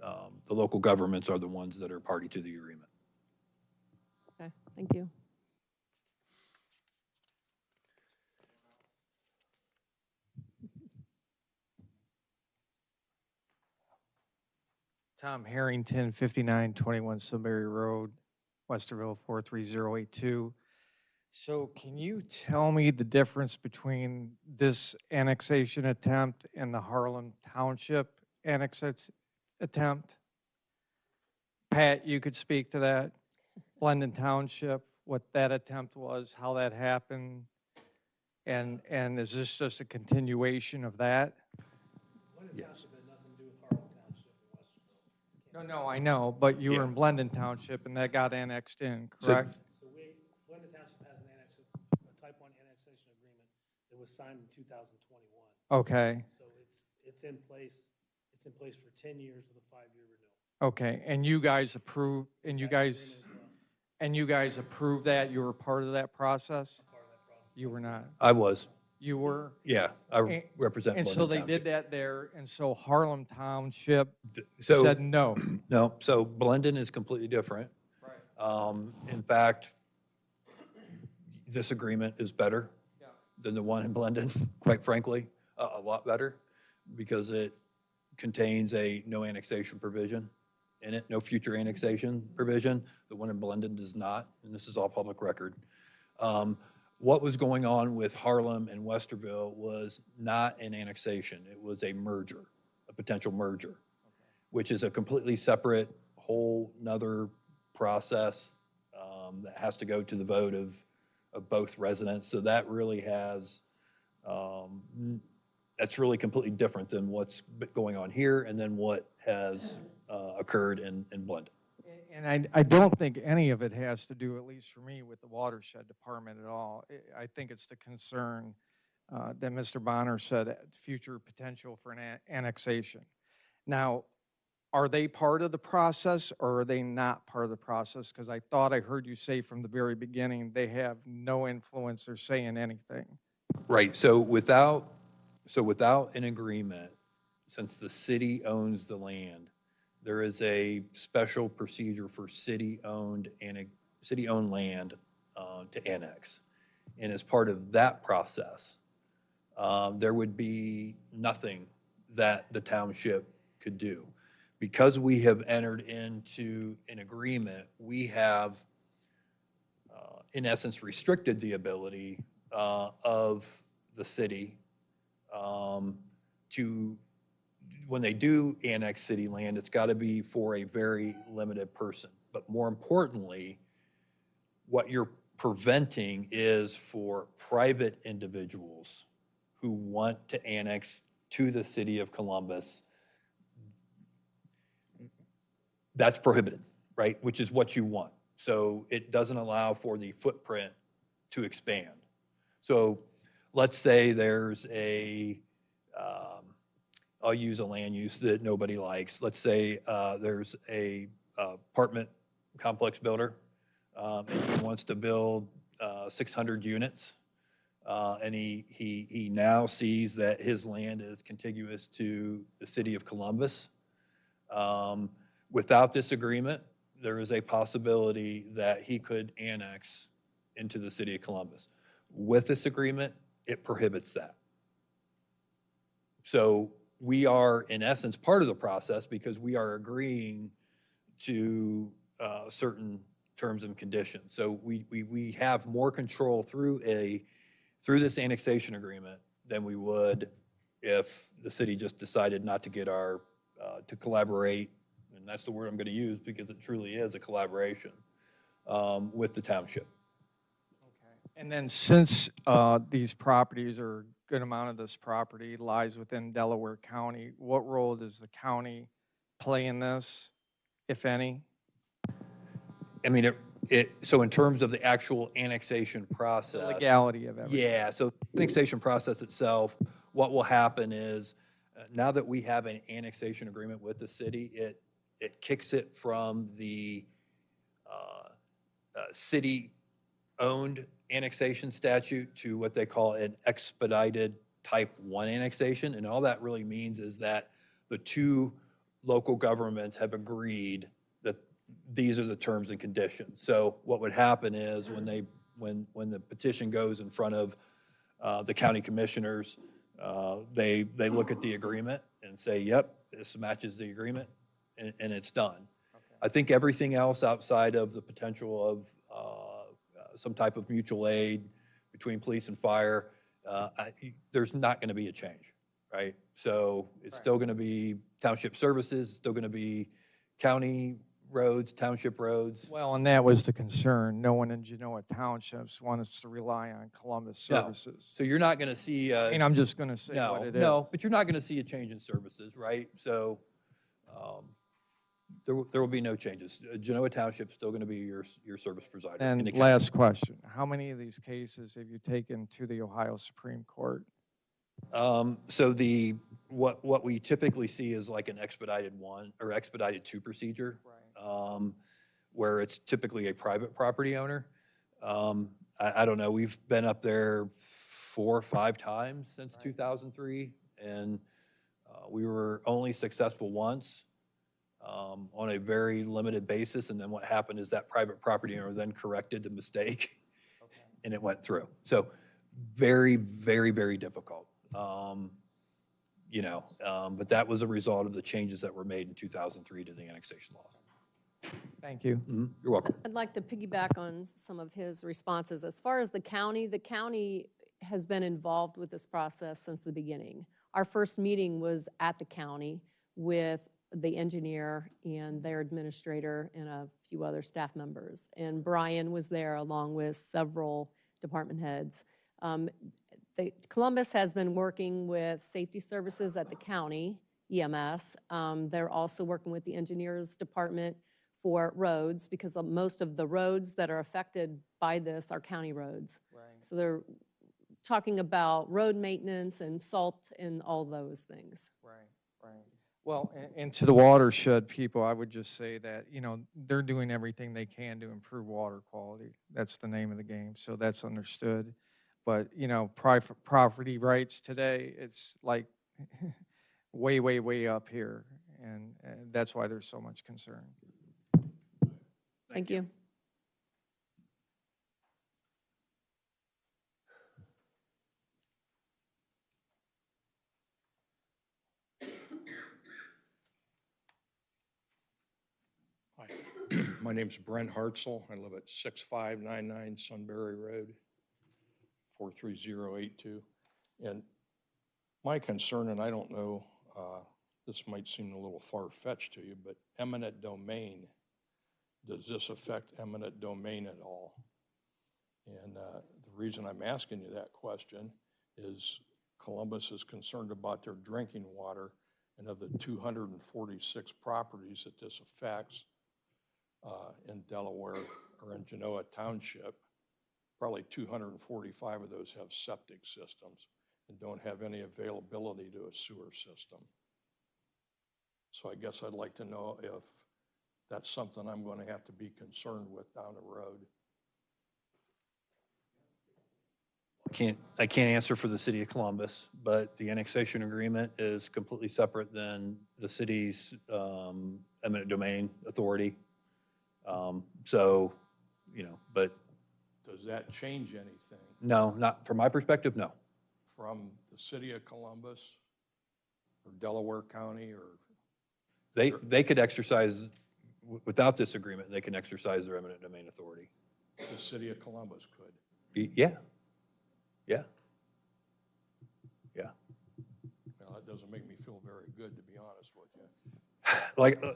the local governments are the ones that are party to the agreement. Okay, thank you. Tom Harrington, 5921 Sunbury Road, Westerville 43082. So can you tell me the difference between this annexation attempt and the Harlem Township attempt? Pat, you could speak to that. Blendon Township, what that attempt was, how that happened, and is this just a continuation of that? Blendon Township had nothing to do with Harlem Township in Westerville. No, I know, but you were Yeah. in Blendon Township and that got annexed in, correct? So Blendon Township has a type 1 annexation agreement that was signed in 2021. Okay, So it's in place for 10 years with a 5-year renewal. okay, and you guys approve, and you That guys, agreement as well, and you guys approved that, you were part of that process? part of that process. You were not, I was, you were? yeah, I represent And so Blendon they Township. did that there, and so Harlem Township So, said no. no, so Blendon is completely different. Right. In fact, this agreement is better Yeah. than the one in Blendon, quite frankly, a lot better, because it contains a no annexation provision in it, no future annexation provision. The one in Blendon does not, and this is all public record. What was going on with Harlem and Westerville was not an annexation. It was a merger, a potential merger, which is a completely separate, whole nother process that has to go to the vote of both residents. So that really has, that's really completely different than what's going on here and then what has occurred in Blendon. And I don't think any of it has to do, at least for me, with the watershed department at all. I think it's the concern that Mr. Bonner said, future potential for an annexation. Now, are they part of the process or are they not part of the process? Because I thought I heard you say from the very beginning, they have no influence or say in anything. Right, so without an agreement, since the city owns the land, there is a special procedure for city-owned land to annex. And as part of that process, there would be nothing that the township could do. Because we have entered into an agreement, we have, in essence, restricted the ability of the city to, when they do annex city land, it's got to be for a very limited person. But more importantly, what you're preventing is for private individuals who want to annex to the city of Columbus. That's prohibited, right? Which is what you want. So it doesn't allow for the footprint to expand. So let's say there's a I'll use a land use that nobody likes. Let's say there's a apartment complex builder, and he wants to build 600 units. And he now sees that his land is contiguous to the city of Columbus. Without this agreement, there is a possibility that he could annex into the city of Columbus. With this agreement, it prohibits that. So we are, in essence, part of the process because we are agreeing to certain terms and conditions. So we have more control through this annexation agreement than we would if the city just decided not to get to collaborate, and that's the word I'm going to use because it truly is a collaboration with the township. And then since these properties, or a good amount of this property lies within Delaware County, what role does the county play in this, if any? I mean, so in terms of the actual annexation process. The legality of everything. Yeah, so the annexation process itself, what will happen is, now that we have an annexation agreement with the city, it kicks it from the city-owned annexation statute to what they call an expedited type 1 annexation. And all that really means is that the two local governments have agreed that these are the terms and conditions. So what would happen is when the petition goes in front of the county commissioners, they look at the agreement and say, yep, this matches the agreement, and it's done. Okay. I think everything else outside of the potential of some type of mutual aid between police and fire, there's not going to be a change, right? So it's still going to be township services, still going to be county roads, township roads. Well, and that was the concern. No one in Genoa Townships wants to rely on Columbus services. So you're not going to see. I mean, I'm just going to say what it is. No, but you're not going to see a change in services, right? So there will be no changes. Genoa Township is still going to be your service provider. And last question, how many of these cases have you taken to the Ohio Supreme Court? So what we typically see is like an expedited 1 or expedited 2 procedure, right. Where it's typically a private property owner. I don't know, we've been up there 4 or 5 times since 2003, and we were only successful once on a very limited basis, and then what happened is that private property owner then corrected the mistake, and it went through. So very, very, very difficult. But that was a result of the changes that were made in 2003 to the annexation laws. Thank you. Mm-hmm. You're welcome. I'd like to piggyback on some of his responses. As far as the county has been involved with this process since the beginning. Our first meeting was at the county with the engineer and their administrator and a few other staff members. And Brian was there along with several department heads. Columbus has been working with safety services at the county, EMS. They're also working with the engineers department for roads, because most of the roads that are affected by this are county roads. Right. So they're talking about road maintenance and salt and all those things. Right, right. Well, and to the watershed people, I would just say that, they're doing everything they can to improve water quality. That's the name of the game, so that's understood. But, property rights today, it's like way, way, way up here, and that's why there's so much concern. Thank you. Hi, my name's Brent Hartzell. I live at 6599 Sunbury Road, 43082. And my concern, and I don't know, this might seem a little far-fetched to you, but eminent domain, does this affect eminent domain at all? And the reason I'm asking you that question is Columbus is concerned about their drinking water, and of the 246 properties that this affects in Delaware or in Genoa Township, probably 245 of those have septic systems and don't have any availability to a sewer system. So I guess I'd like to know if that's something I'm going to have to be concerned with down the road. I can't answer for the city of Columbus, but the annexation agreement is completely separate than the city's eminent domain authority. So, but Does that change anything no, not, from my perspective, no. from the city of Columbus or Delaware County or? They could exercise, without this agreement, they can exercise their eminent domain authority. The city of Columbus could. Yeah. Yeah. Yeah. Well, that doesn't make me feel very good, to be honest with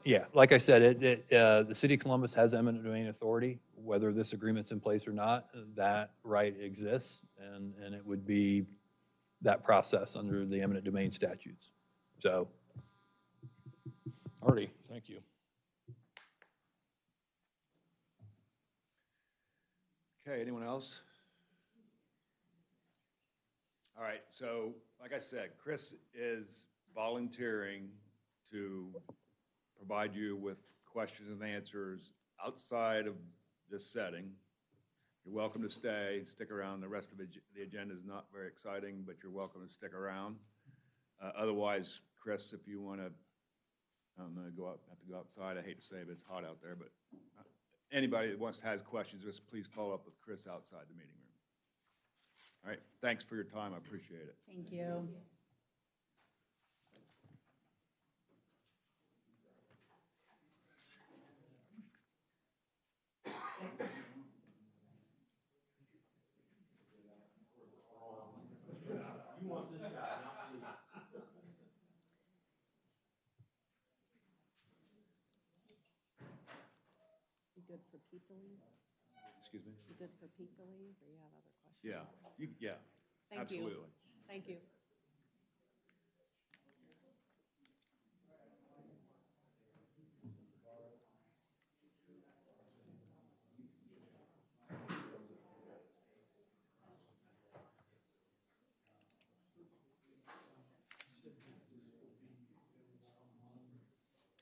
you. Like I said, the city of Columbus has eminent domain authority. Whether this agreement's in place or not, that right exists, and it would be that process under the eminent domain statutes. So, Artie, thank you. Okay, anyone else? All right, so like I said, Chris is volunteering to provide you with questions and answers outside of this setting. You're welcome to stay, stick around. The rest of the agenda is not very exciting, but you're welcome to stick around. Otherwise, Chris, if you want to, have to go outside. I hate to say it, but it's hot out there, but anybody that has questions, just please follow up with Chris outside the meeting room. All right, thanks for your time. I appreciate it. Thank you. You good for people? Excuse me? You good for people, or you have other questions? Yeah, Thank you. absolutely. Thank you.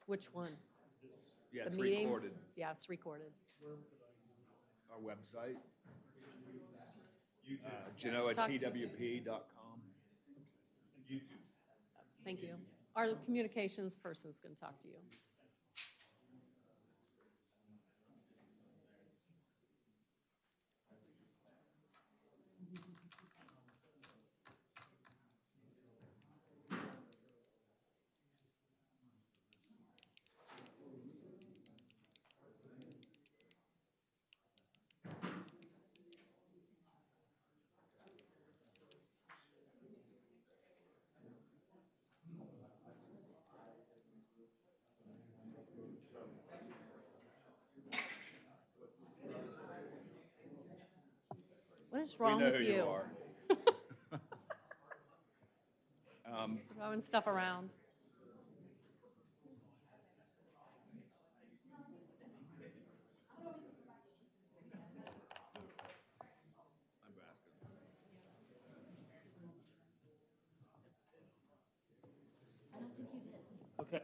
Which one? Yeah, The it's meeting? recorded. Yeah, it's recorded. Our website. Genoa@twp.com. Thank you. Our communications person's going to talk to you. What is wrong with you? We know who you are. Throwing stuff around. Okay.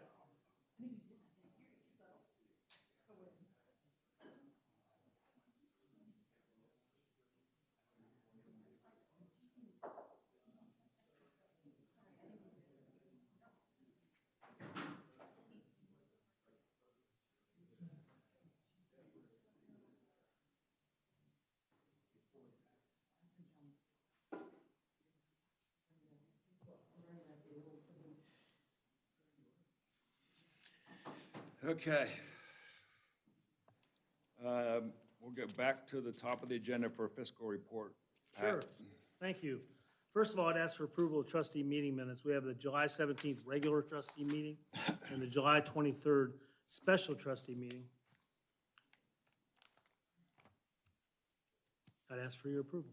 Okay. We'll get back to the top of the agenda for fiscal report. Pat? Sure. Thank you. First of all, I'd ask for approval of trustee meeting minutes. We have the July 17th regular trustee meeting and the July 23rd special trustee meeting. I'd ask for your approval.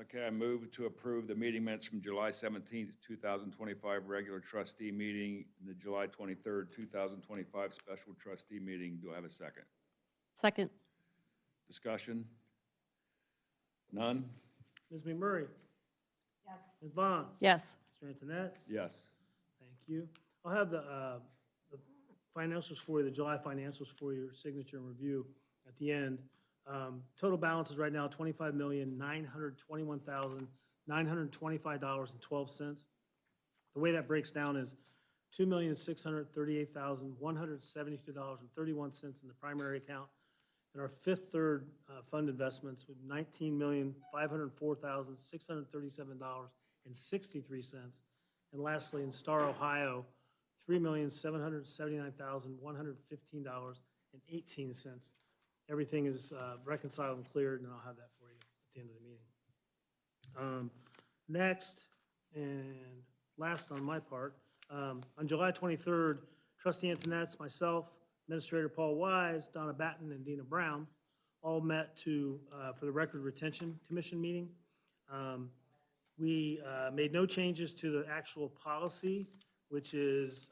Okay, I move to approve the meeting minutes from July 17th, 2025 regular trustee meeting and the July 23rd, 2025 special trustee meeting. Do I have a second? Second. Discussion? None? Ms. McMurray? Yes. Ms. Vaughn? Yes. Mr. Antoinette? Yes. Thank you. I'll have the financials for you, the July financials for your signature and review at the end. Total balance is right now $25,921,925.12. The way that breaks down is $2,638,172.31 in the primary account. And our third fund investments with $19,504,637.63. And lastly, in Star, Ohio, $3,779,115.18. Everything is reconciled and cleared, and I'll have that for you at the end of the meeting. Next, and last on my part, on July 23rd, Trustee Antonette's, myself, Administrator Paul Wise, Donna Batten, and Dina Brown all met for the Record Retention Commission meeting. We made no changes to the actual policy, which is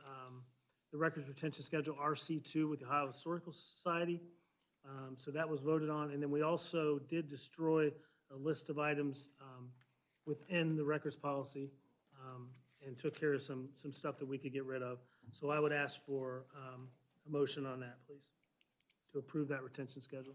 the Records Retention Schedule RC2 with the Ohio Historical Society. So that was voted on. And then we also did destroy a list of items within the records policy and took care of some stuff that we could get rid of. So I would ask for a motion on that, please, to approve that retention schedule.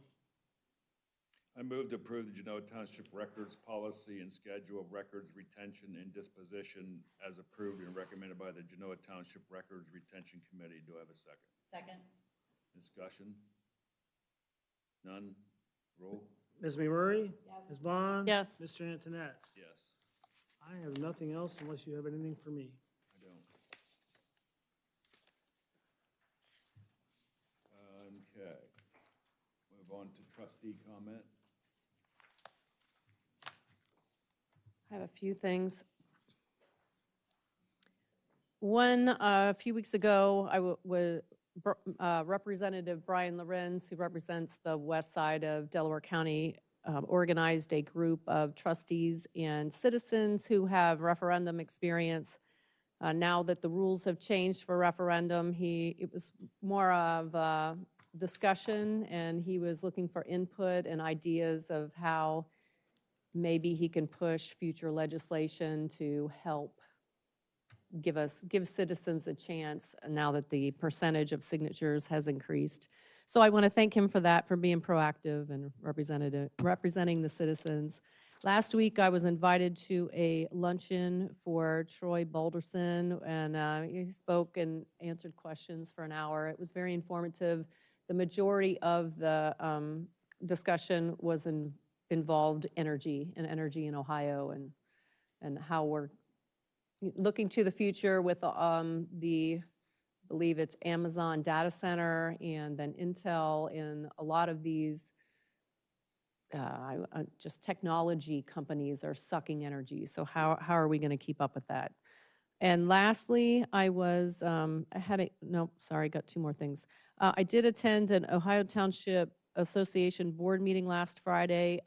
I move to approve the Genoa Township Records Policy and Schedule of Records Retention and Disposition as approved and recommended by the Genoa Township Records Retention Committee. Do I have a second? Second. Discussion? None? Roll? Ms. McMurray? Yes. Ms. Vaughn? Yes. Mr. Antoinette? Yes. I have nothing else unless you have anything for me. I don't. Okay. Move on to trustee comment. I have a few things. One, a few weeks ago, Representative Brian Lorenz, who represents the west side of Delaware County, organized a group of trustees and citizens who have referendum experience. Now that the rules have changed for referendum, it was more of a discussion, and he was looking for input and ideas of how maybe he can push future legislation to help give citizens a chance now that the percentage of signatures has increased. So I want to thank him for that, for being proactive and representing the citizens. Last week, I was invited to a luncheon for Troy Balderson, and he spoke and answered questions for an hour. It was very informative. The majority of the discussion was involved energy in Ohio and how we're looking to the future with I believe it's Amazon data center and then Intel, and a lot of these just technology companies are sucking energy. So how are we going to keep up with that? And lastly, got two more things. I did attend an Ohio Township Association board meeting last Friday.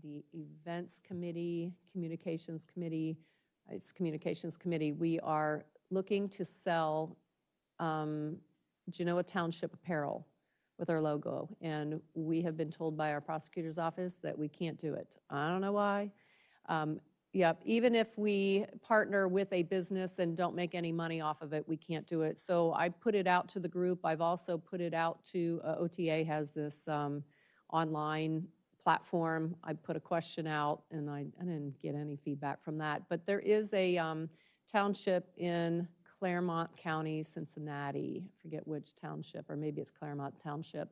The events committee, communications committee, we are looking to sell Genoa Township apparel with our logo, and we have been told by our prosecutor's office that we can't do it. I don't know why. Yep, even if we partner with a business and don't make any money off of it, we can't do it. So I put it out to the group. I've also put it out to, OTA has this online platform. I put a question out, and I didn't get any feedback from that. But there is a township in Claremont County, Cincinnati, I forget which township, or maybe it's Claremont Township,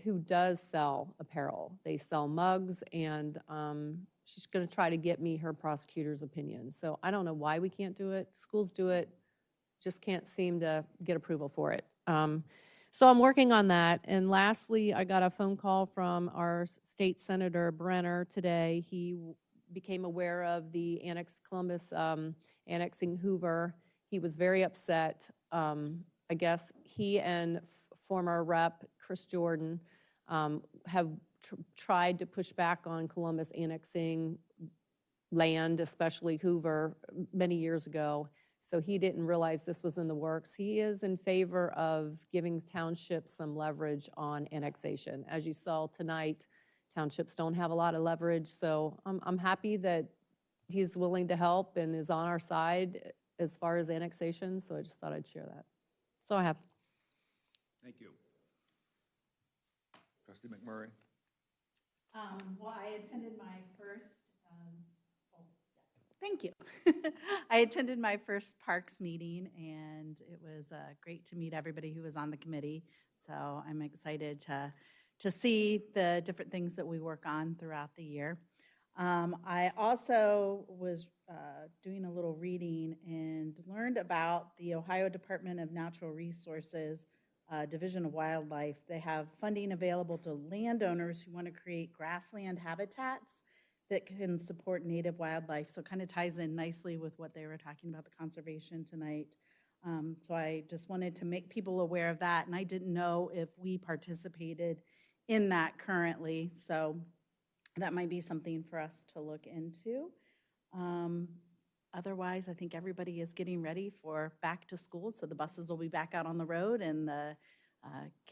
who does sell apparel. They sell mugs, and she's going to try to get me her prosecutor's opinion. So I don't know why we can't do it. Schools do it, just can't seem to get approval for it. So I'm working on that. And lastly, I got a phone call from our state senator, Brenner, today. He became aware of the Columbus annexing Hoover. He was very upset. I guess he and former rep Chris Jordan have tried to push back on Columbus annexing land, especially Hoover, many years ago. So he didn't realize this was in the works. He is in favor of giving townships some leverage on annexation. As you saw tonight, townships don't have a lot of leverage. So I'm happy that he's willing to help and is on our side as far as annexation, so I just thought I'd share that. So I have. Thank you. Trustee McMurray? Well, I attended my first, thank you. I attended my first Parks meeting, and it was great to meet everybody who was on the committee. So I'm excited to see the different things that we work on throughout the year. I also was doing a little reading and learned about the Ohio Department of Natural Resources Division of Wildlife. They have funding available to landowners who want to create grassland habitats that can support native wildlife. So it kind of ties in nicely with what they were talking about, the conservation tonight. So I just wanted to make people aware of that, and I didn't know if we participated in that currently. So that might be something for us to look into. Otherwise, I think everybody is getting ready for back to school, so the buses will be back out on the road, and the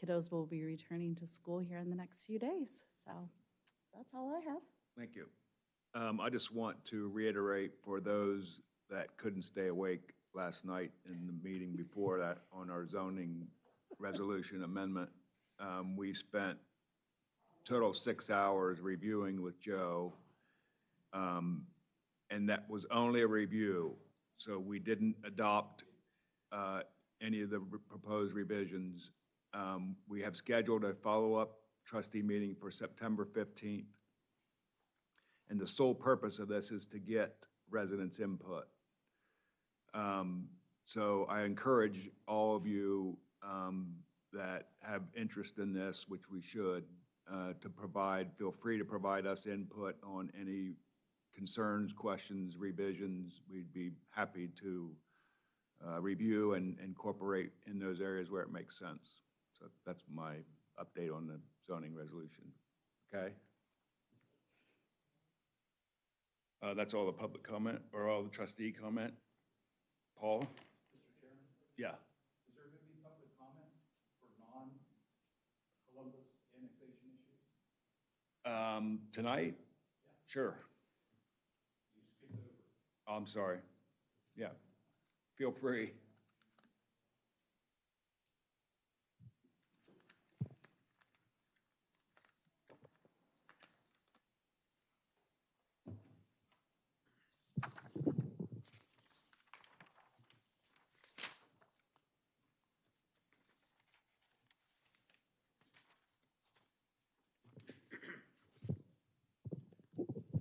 kiddos will be returning to school here in the next few days. So that's all I have. Thank you. I just want to reiterate for those that couldn't stay awake last night in the meeting before that on our zoning resolution amendment, we spent total 6 hours reviewing with Joe, and that was only a review. So we didn't adopt any of the proposed revisions. We have scheduled a follow-up trustee meeting for September 15th. And the sole purpose of this is to get residents' input. So I encourage all of you that have interest in this, which we should, feel free to provide us input on any concerns, questions, revisions. We'd be happy to review and incorporate in those areas where it makes sense. So that's my update on the zoning resolution. Okay? That's all the public comment, or all the trustee comment. Paul? Mr. Chairman? Yeah. Is there going to be public comment for non-Columbus annexation issues? Tonight? Yeah. Sure. You skipped over. Oh, I'm sorry. Yeah. Feel free.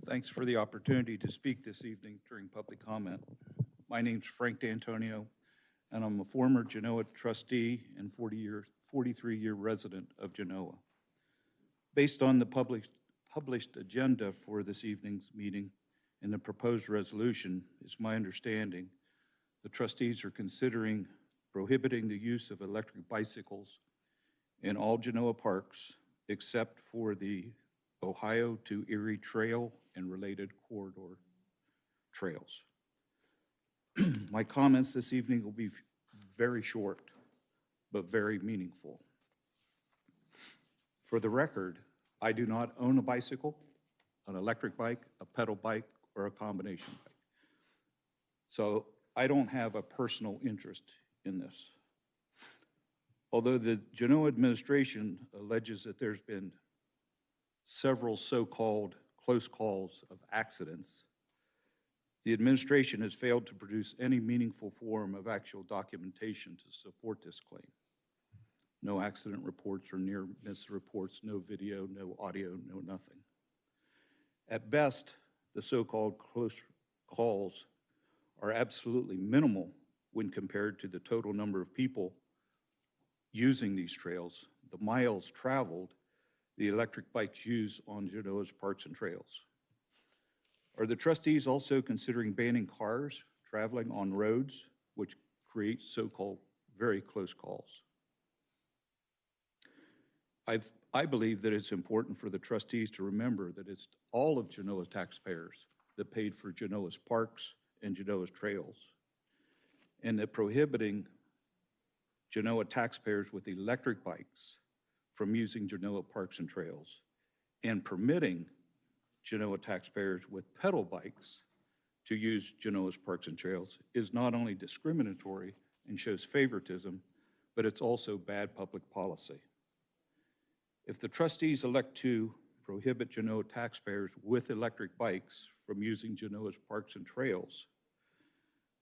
Thanks for the opportunity to speak this evening during public comment. My name's Frank D'Antonio, and I'm a former Genoa trustee and 43-year resident of Genoa. Based on the published agenda for this evening's meeting and the proposed resolution, it's my understanding the trustees are considering prohibiting the use of electric bicycles in all Genoa parks except for the Ohio to Erie Trail and related corridor trails. My comments this evening will be very short, but very meaningful. For the record, I do not own a bicycle, an electric bike, a pedal bike, or a combination bike. So I don't have a personal interest in this. Although the Genoa administration alleges that there's been several so-called close calls of accidents, the administration has failed to produce any meaningful form of actual documentation to support this claim. No accident reports or near-miss reports, no video, no audio, no nothing. At best, the so-called close calls are absolutely minimal when compared to the total number of people using these trails, the miles traveled, the electric bikes used on Genoa's parks and trails. Are the trustees also considering banning cars traveling on roads which create so-called very close calls? I believe that it's important for the trustees to remember that it's all of Genoa taxpayers that paid for Genoa's parks and Genoa's trails, and that prohibiting Genoa taxpayers with electric bikes from using Genoa parks and trails and permitting Genoa taxpayers with pedal bikes to use Genoa's parks and trails is not only discriminatory and shows favoritism, but it's also bad public policy. If the trustees elect to prohibit Genoa taxpayers with electric bikes from using Genoa's parks and trails,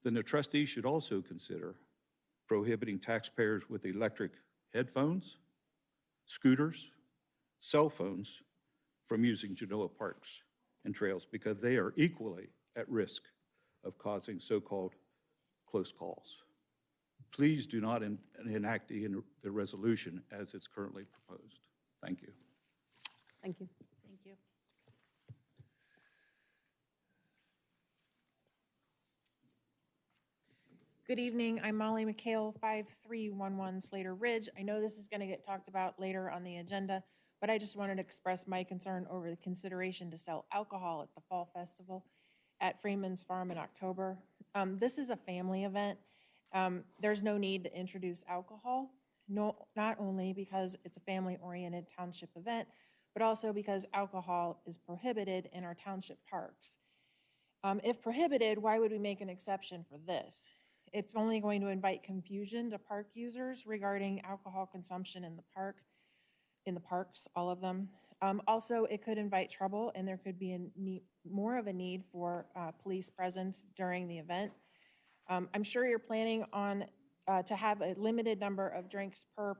then the trustees should also consider prohibiting taxpayers with electric headphones, scooters, cell phones from using Genoa parks and trails because they are equally at risk of causing so-called close calls. Please do not enact the resolution as it's currently proposed. Thank you. Thank you. Thank you. Good evening, I'm Molly McHale, 5311 Slater Ridge. I know this is going to get talked about later on the agenda, but I just wanted to express my concern over the consideration to sell alcohol at the Fall Festival at Freeman's Farm in October. This is a family event. There's no need to introduce alcohol, not only because it's a family-oriented township event, but also because alcohol is prohibited in our township parks. If prohibited, why would we make an exception for this? It's only going to invite confusion to park users regarding alcohol consumption in the parks, all of them. Also, it could invite trouble, and there could be more of a need for police presence during the event. I'm sure you're planning on to have a limited number of drinks per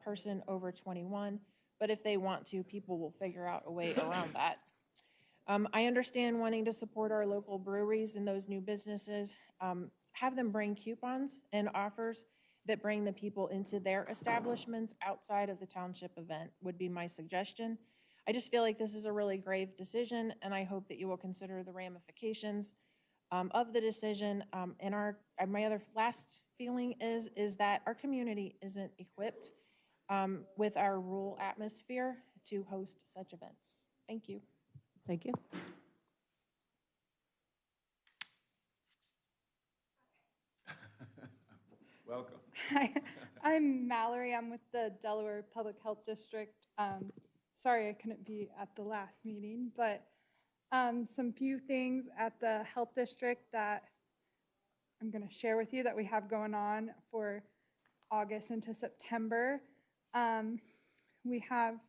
person over 21, but if they want to, people will figure out a way around that. I understand wanting to support our local breweries and those new businesses. Have them bring coupons and offers that bring the people into their establishments outside of the township event would be my suggestion. I just feel like this is a really grave decision, and I hope that you will consider the ramifications of the decision. And my other last feeling is that our community isn't equipped with our rural atmosphere to host such events. Thank you. Thank you. Welcome. Hi, I'm Mallory. I'm with the Delaware Public Health District. Sorry I couldn't be at the last meeting, but some few things at the health district that I'm going to share with you that we have going on for August into September. We have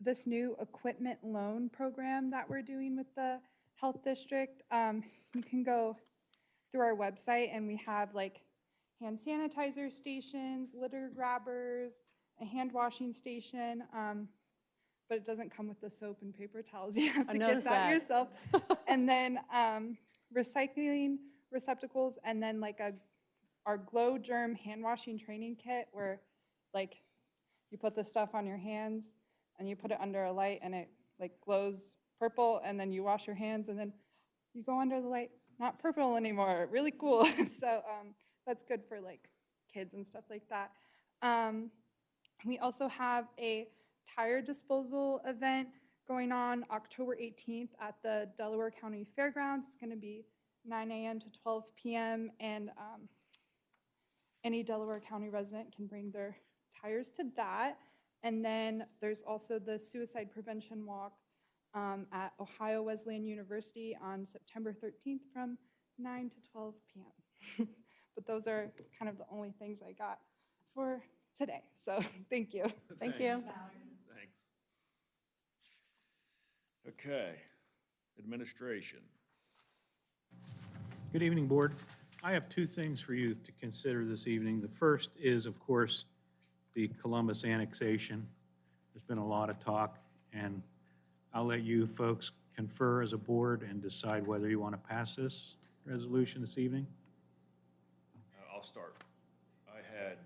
this new equipment loan program that we're doing with the health district. You can go through our website and we have like hand sanitizer stations, litter grabbers, a hand washing station, but it doesn't come with the soap and paper towels. You have to get that yourself. And then recycling receptacles, and then like our glow germ hand washing training kit where like you put the stuff on your hands and you put it under a light and it like glows purple, and then you wash your hands and then you go under the light, not purple anymore. Really cool. So that's good for like kids and stuff like that. We also have a tire disposal event going on October 18th at the Delaware County Fairgrounds. It's going to be 9 a.m. to 12 p.m. and any Delaware County resident can bring their tires to that. And then there's also the suicide prevention walk at Ohio Wesleyan University on September 13th from 9 to 12 p.m. But those are kind of the only things I got for today. So thank you. Thank you. Thanks. Okay, administration. Good evening, Board. I have two things for you to consider this evening. The first is, of course, the Columbus annexation. There's been a lot of talk, and I'll let you folks confer as a board and decide whether you want to pass this resolution this evening. I'll start. I had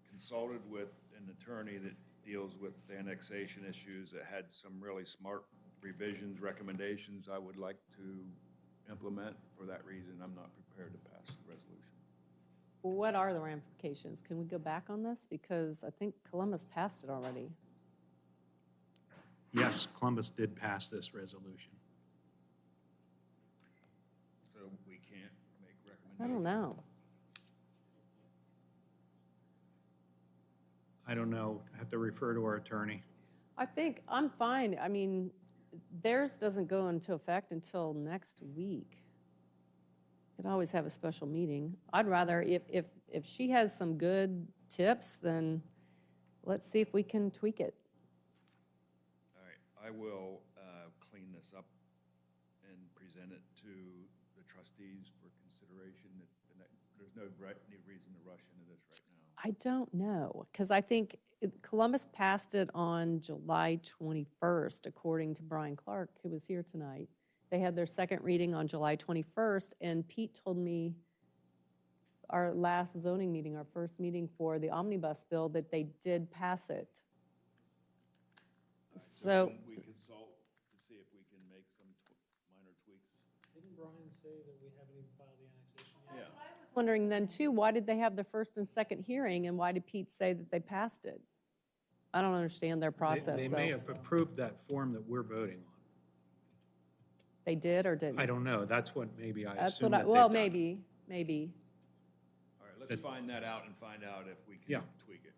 consulted with an attorney that deals with annexation issues that had some really smart revisions, recommendations I would like to implement. For that reason, I'm not prepared to pass the resolution. What are the ramifications? Can we go back on this? Because I think Columbus passed it already. Yes, Columbus did pass this resolution. So we can't make recommendations? I don't know. I don't know. I have to refer to our attorney. I think I'm fine. I mean, theirs doesn't go into effect until next week. Could always have a special meeting. I'd rather, if she has some good tips, then let's see if we can tweak it. All right, I will clean this up and present it to the trustees for consideration. There's no any reason to rush into this right now. I don't know, because I think Columbus passed it on July 21st, according to Brian Clark, who was here tonight. They had their second reading on July 21st, and Pete told me our last zoning meeting, our first meeting for the omnibus bill, that they did pass it. So, Can we consult to see if we can make some minor tweaks? Didn't Brian say that we haven't even filed the annexation yet? Yeah. wondering then too, why did they have the first and second hearing, and why did Pete say that they passed it? I don't understand their process, They may though. have approved that form that we're voting on. They did or didn't? I don't know. That's what maybe I That's assume what that I, they've well, done. maybe. All right, let's find that out and find out if we Yeah. can tweak it.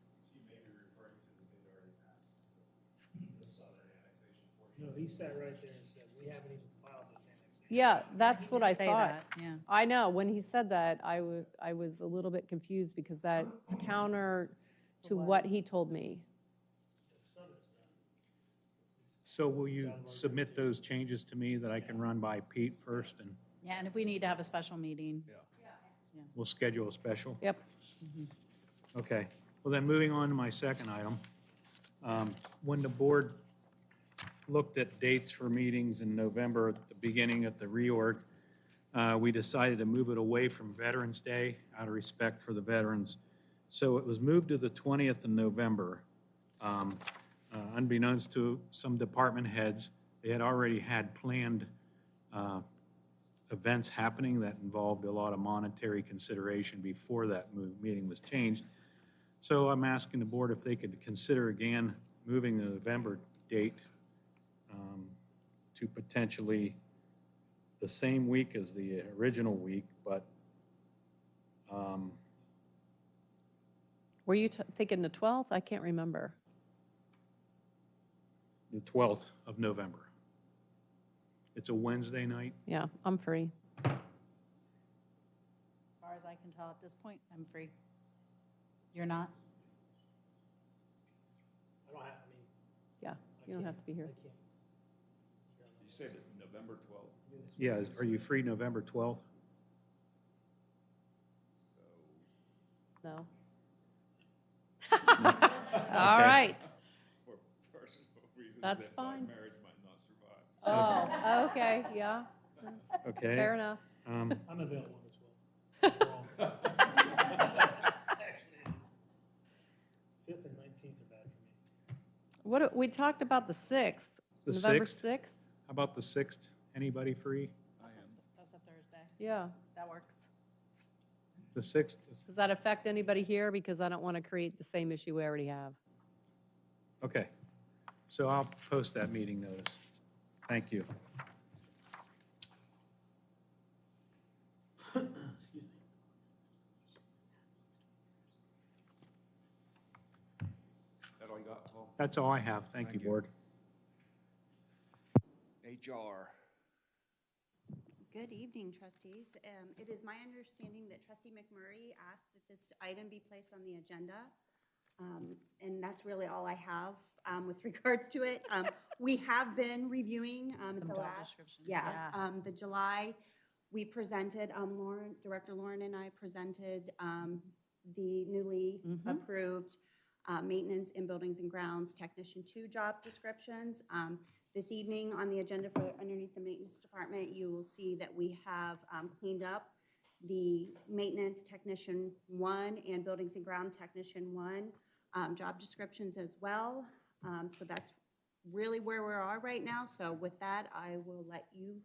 No, he sat right there and said, we haven't even filed this annexation. Yeah, that's what I Say thought. that, yeah. I know, when he said that, I was a little bit confused because that's counter to what he told me. So will you submit those changes to me that I can run by Pete first, and Yeah, and if we need to have a special meeting. we'll schedule a special? Yep. Okay. Well, then, moving on to my second item. When the board looked at dates for meetings in November, at the beginning of the reorg, we decided to move it away from Veterans Day out of respect for the veterans. So it was moved to the 20th of November. Unbeknownst to some department heads, they had already had planned events happening that involved a lot of monetary consideration before that meeting was changed. So I'm asking the board if they could consider again moving the November date to potentially the same week as the original week, but Were you thinking the 12th? I can't remember. the 12th of November. It's a Wednesday night. Yeah, I'm free. As far as I can tell at this point, I'm free. You're not? I don't have, I mean. Yeah, you don't have to be here. I can't. You say that November 12th? Yeah, are you free November 12th? No? All right. For personal reasons. That's that my fine. marriage might not survive. Oh, okay, yeah. Okay. Fair enough. I'm available on the 12th. Actually, 5th and 19th are bad for me. We talked about the 6th. The November 6th? 6th? How about the 6th? Anybody free? That's a Thursday. Yeah. That works. The 6th? Does that affect anybody here? Because I don't want to create the same issue we already have. Okay. So I'll post that meeting notice. Thank you. Excuse me. That all you got, Paul? That's all I have. Thank you, Thank you. board. HR. Good evening, trustees. It is my understanding that trustee McMurray asked that this item be placed on the agenda. And that's really all I have with regards to it. We have been reviewing the job last, descriptions, the July, we presented, Director Lauren and I presented the newly approved Maintenance in Buildings and Grounds Technician 2 job descriptions. This evening on the agenda for underneath the Maintenance Department, you will see that we have cleaned up the Maintenance Technician 1 and Buildings and Ground Technician 1 job descriptions as well. So that's really where we are right now. So with that, I will let you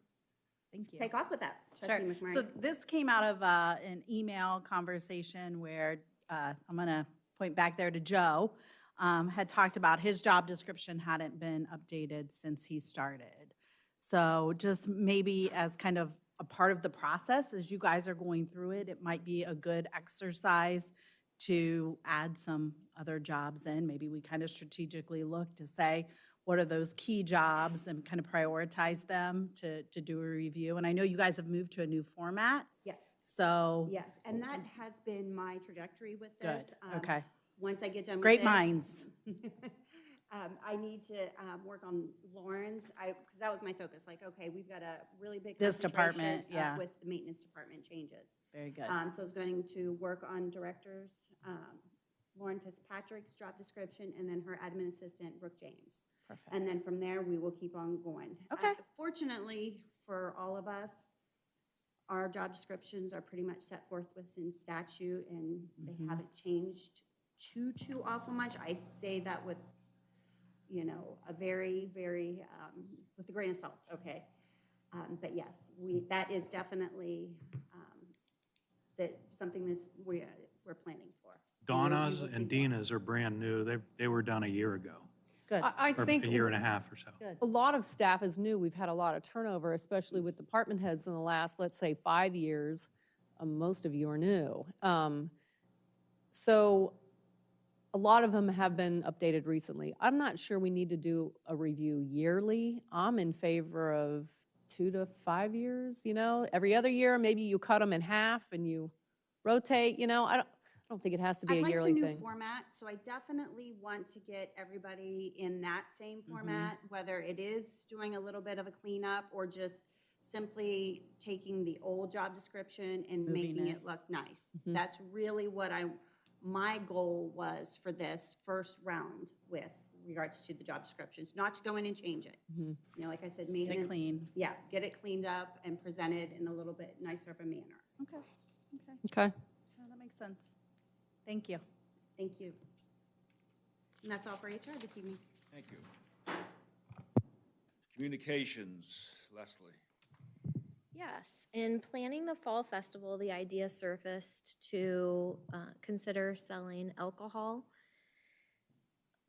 Thank you. take off with that, Sure. Trustee McMurray. So this came out of an email conversation where I'm going to point back there to Joe, had talked about his job description hadn't been updated since he started. So just maybe as kind of a part of the process, as you guys are going through it, it might be a good exercise to add some other jobs in. Maybe we kind of strategically look to say, what are those key jobs and kind of prioritize them to do a review. And I know you guys have moved to a new format, Yes, so. yes, and that has been my trajectory with Good, this. okay. Once I get done with Great this, minds. I need to work on Lauren's, because that was my focus, like, okay, we've got a really big This concentration department, yeah. with the maintenance department changes. Very good. So I was going to work on directors, Lauren Fitzpatrick's job description, and then her admin assistant, Brooke James. Perfect. And then from there, we will keep on going. Okay. Fortunately, for all of us, our job descriptions are pretty much set forth within statute, and they haven't changed too awful much. I say that with, a very, very, with a grain of salt, okay? But yes, that is definitely something we're planning for. Donna's and Dina's are brand new. They were done a year ago, Good. I or think a year and a half or so. Good. a lot of staff is new. We've had a lot of turnover, especially with department heads in the last, let's say, 5 years. Most of you are new. So a lot of them have been updated recently. I'm not sure we need to do a review yearly. I'm in favor of 2 to 5 years, every other year, maybe you cut them in half and you rotate, I don't think it has to be I a like the yearly new thing. format, so I definitely want to get everybody in that same format, whether it is doing a little bit of a cleanup or just simply taking the old job description and Moving making it. it look nice. That's really what my goal was for this first round with regards to the job descriptions, not to go in and change it. Like I said, maintenance. clean. Yeah, get it cleaned up and presented in a little bit nicer of a manner. Okay. Okay. No, that makes sense. Thank you. Thank you. And that's all for HR this evening. Thank you. Communications, Leslie. Yes, in planning the fall festival, the idea surfaced to consider selling alcohol.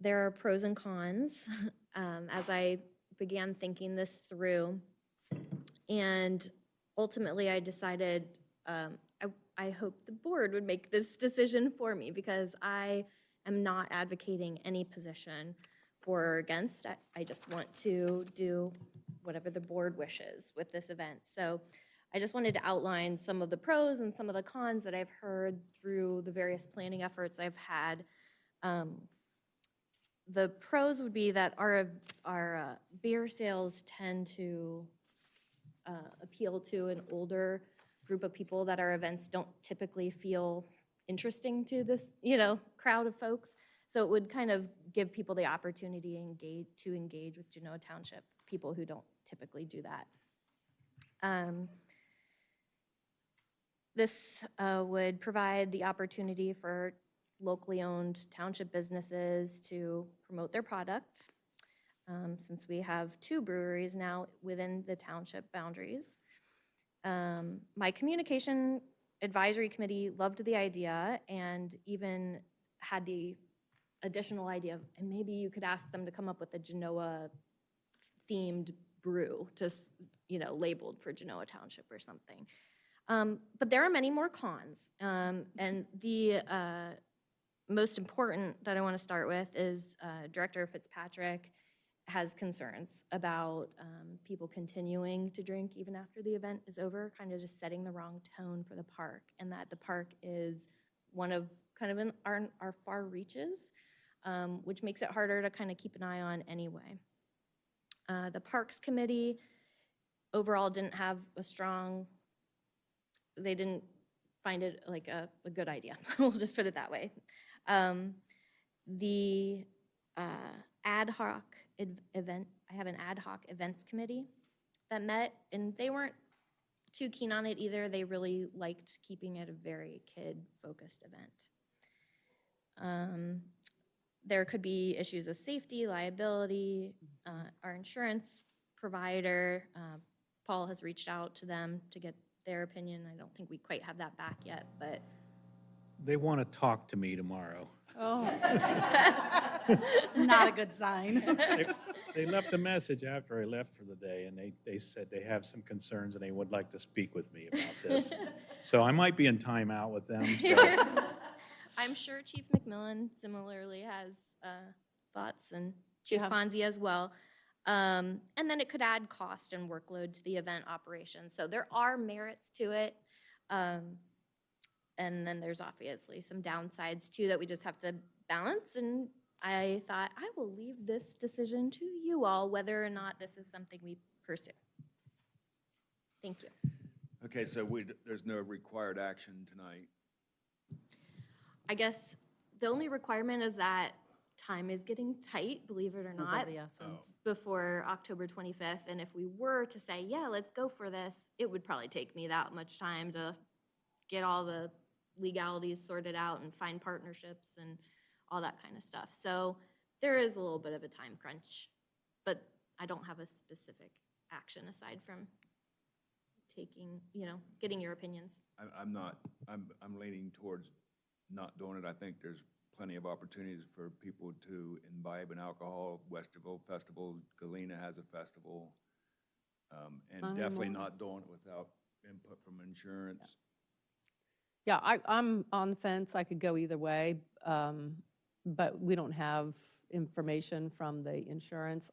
There are pros and cons as I began thinking this through. And ultimately, I decided I hope the board would make this decision for me because I am not advocating any position for or against. I just want to do whatever the board wishes with this event. So I just wanted to outline some of the pros and some of the cons that I've heard through the various planning efforts I've had. The pros would be that our beer sales tend to appeal to an older group of people that our events don't typically feel interesting to this, crowd of folks. So it would kind of give people the opportunity to engage with Genoa Township, people who don't typically do that. This would provide the opportunity for locally owned township businesses to promote their product, since we have 2 breweries now within the township boundaries. My communication advisory committee loved the idea and even had the additional idea of, and maybe you could ask them to come up with a Genoa themed brew, just, labeled for Genoa Township or something. But there are many more cons. And the most important that I want to start with is Director Fitzpatrick has concerns about people continuing to drink even after the event is over, kind of just setting the wrong tone for the park, and that the park is one of kind of in our far reaches, which makes it harder to kind of keep an eye on anyway. The Parks Committee overall didn't have they didn't find it like a good idea. We'll just put it that way. The ad hoc event, I have an ad hoc events committee that met, and they weren't too keen on it either. They really liked keeping it a very kid-focused event. There could be issues of safety, liability. Our insurance provider, Paul has reached out to them to get their opinion. I don't think we quite have that back yet, but. They want to talk to me tomorrow. Oh. It's not a good sign. They left a message after I left for the day, and they said they have some concerns and they would like to speak with me about this. So I might be in timeout with them. So. I'm sure Chief McMillan similarly has thoughts, and Chief Yeah. Ponzi as well. And then it could add cost and workload to the event operation. So there are merits to it. And then there's obviously some downsides too that we just have to balance. And I thought I will leave this decision to you all, whether or not this is something we pursue. Thank you. Okay, so there's no required action tonight. I guess the only requirement is that time is getting tight, believe it or Is of not, the essence. before October 25th. And if we were to say, yeah, let's go for this, it would probably take me that much time to get all the legalities sorted out and find partnerships and all that kind of stuff. So there is a little bit of a time crunch, but I don't have a specific action aside from taking, getting your opinions. I'm leaning towards not doing it. I think there's plenty of opportunities for people to imbibe in alcohol. Westerville Festival, Galena has a festival. And I don't definitely know. not doing it without input from insurance. Yeah, I'm on the fence. I could go either way, but we don't have information from the insurance.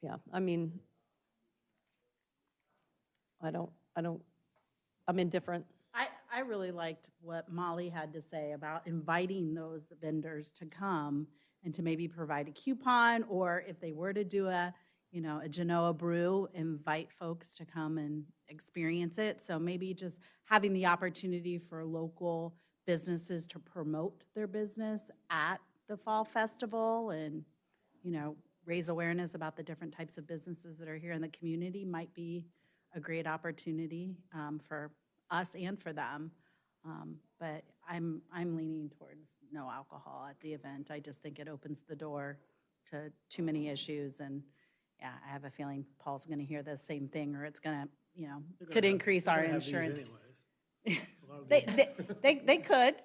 Yeah, I mean, I'm indifferent. I really liked what Molly had to say about inviting those vendors to come and to maybe provide a coupon, or if they were to do a Genoa brew, invite folks to come and experience it. So maybe just having the opportunity for local businesses to promote their business at the Fall Festival and, raise awareness about the different types of businesses that are here in the community might be a great opportunity for us and for them. But I'm leaning towards no alcohol at the event. I just think it opens the door to too many issues. And yeah, I have a feeling Paul's going to hear the same thing, or it's going to, could increase our insurance. They could.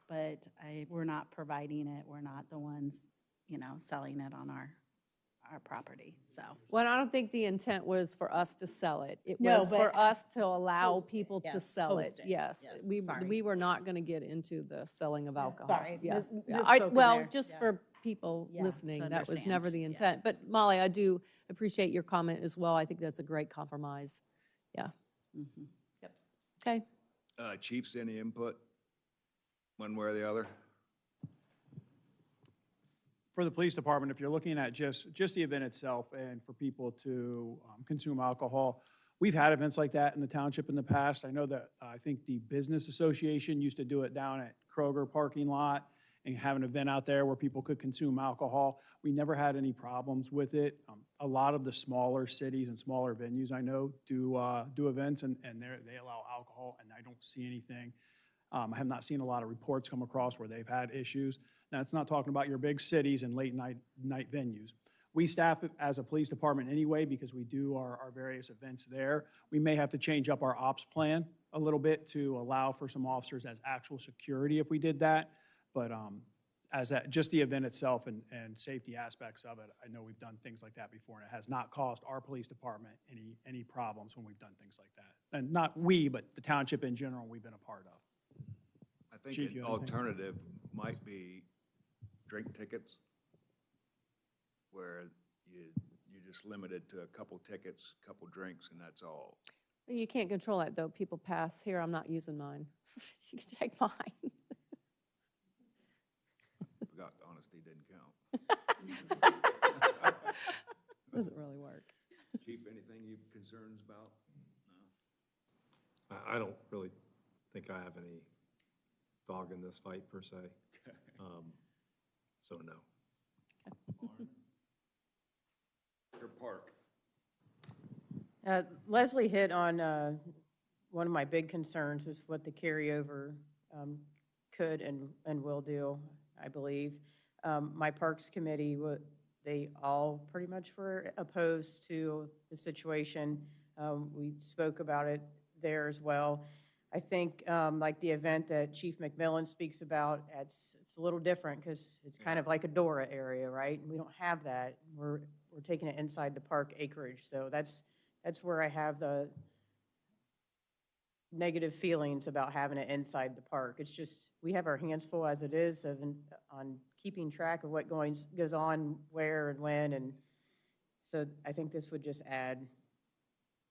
But we're not providing it. We're not the ones, selling it on our property, so. Well, I don't think the intent was for us to sell it. It No, was but for us to allow post it, people to yes, sell it. post it. Yes, Yes, sorry. we were not going to get into the selling of alcohol. Sorry, Yeah. Yeah. misspoken Well, there. just Yeah. for people Yeah, listening, to that was never understand. the Yeah. intent. But Molly, I do appreciate your comment as well. I think that's a great compromise. Yeah. Mhm. Yep. Okay. Chiefs, any input, one way or the other? For the police department, if you're looking at just the event itself and for people to consume alcohol, we've had events like that in the township in the past. I know that, I think the Business Association used to do it down at Kroger parking lot and have an event out there where people could consume alcohol. We never had any problems with it. A lot of the smaller cities and smaller venues I know do events and they allow alcohol, and I don't see anything. I have not seen a lot of reports come across where they've had issues. Now, it's not talking about your big cities and late night venues. We staff it as a police department anyway because we do our various events there. We may have to change up our ops plan a little bit to allow for some officers as actual security if we did that. But just the event itself and safety aspects of it, I know we've done things like that before, and it has not caused our police department any problems when we've done things like that. And not we, but the township in general, we've been a part of. I think Chief, an you have anything? alternative might be drink tickets, where you're just limited to a couple tickets, couple drinks, and that's all. You can't control that, though. People pass, here, I'm not using mine. You can take mine. Forgot the honesty didn't count. Doesn't really work. Chief, anything you have concerns about? No? I don't really think I have any dog in this fight per se. So no. Your park. Leslie hit on one of my big concerns is what the carryover could and will do, I believe. My Parks Committee, they all pretty much were opposed to the situation. We spoke about it there as well. I think like the event that Chief McMillan speaks about, it's a little different because it's kind of like a Dora area, right? And we don't have that. We're taking it inside the park acreage. So that's where I have the negative feelings about having it inside the park. It's just, we have our hands full as it is on keeping track of what goes on where and when, and so I think this would just add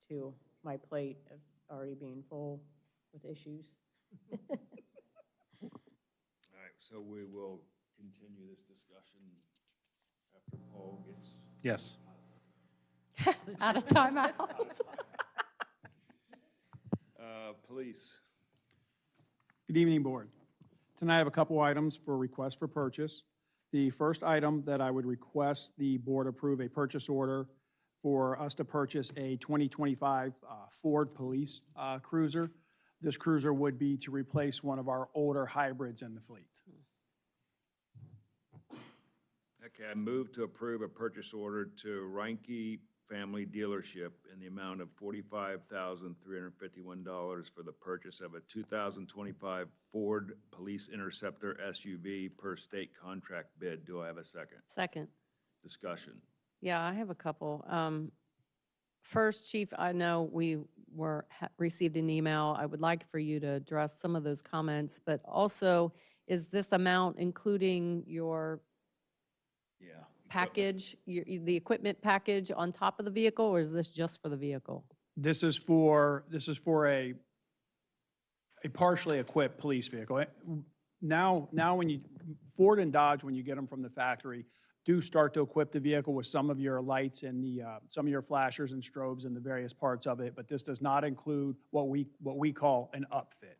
to my plate of already being full with issues. All right, so we will continue this discussion after Paul gets. Yes. Out of timeout. Police. Good evening, Board. Tonight I have a couple items for request for purchase. The first item that I would request the Board approve a purchase order for us to purchase a 2025 Ford Police Cruiser. This cruiser would be to replace one of our older hybrids in the fleet. Okay, I move to approve a purchase order to Reinke Family Dealership in the amount of $45,351 for the purchase of a 2025 Ford Police Interceptor SUV per state contract bid. Do I have a second? Second. Discussion. Yeah, I have a couple. First, Chief, I know we received an email. I would like for you to address some of those comments, but also, is this amount including your Yeah. package, the equipment package on top of the vehicle, or is this just for the vehicle? This is for a partially equipped police vehicle. Now when Ford and Dodge, when you get them from the factory, do start to equip the vehicle with some of your lights and some of your flashers and strobes and the various parts of it, but this does not include what we call an upfit,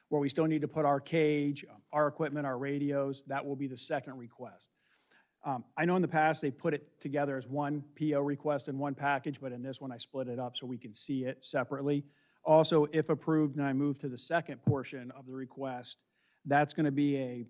where we still need to put our cage, our equipment, our radios. That will be the second request. I know in the past they put it together as one PO request in one package, but in this one I split it up so we can see it separately. Also, if approved and I move to the second portion of the request, that's going to be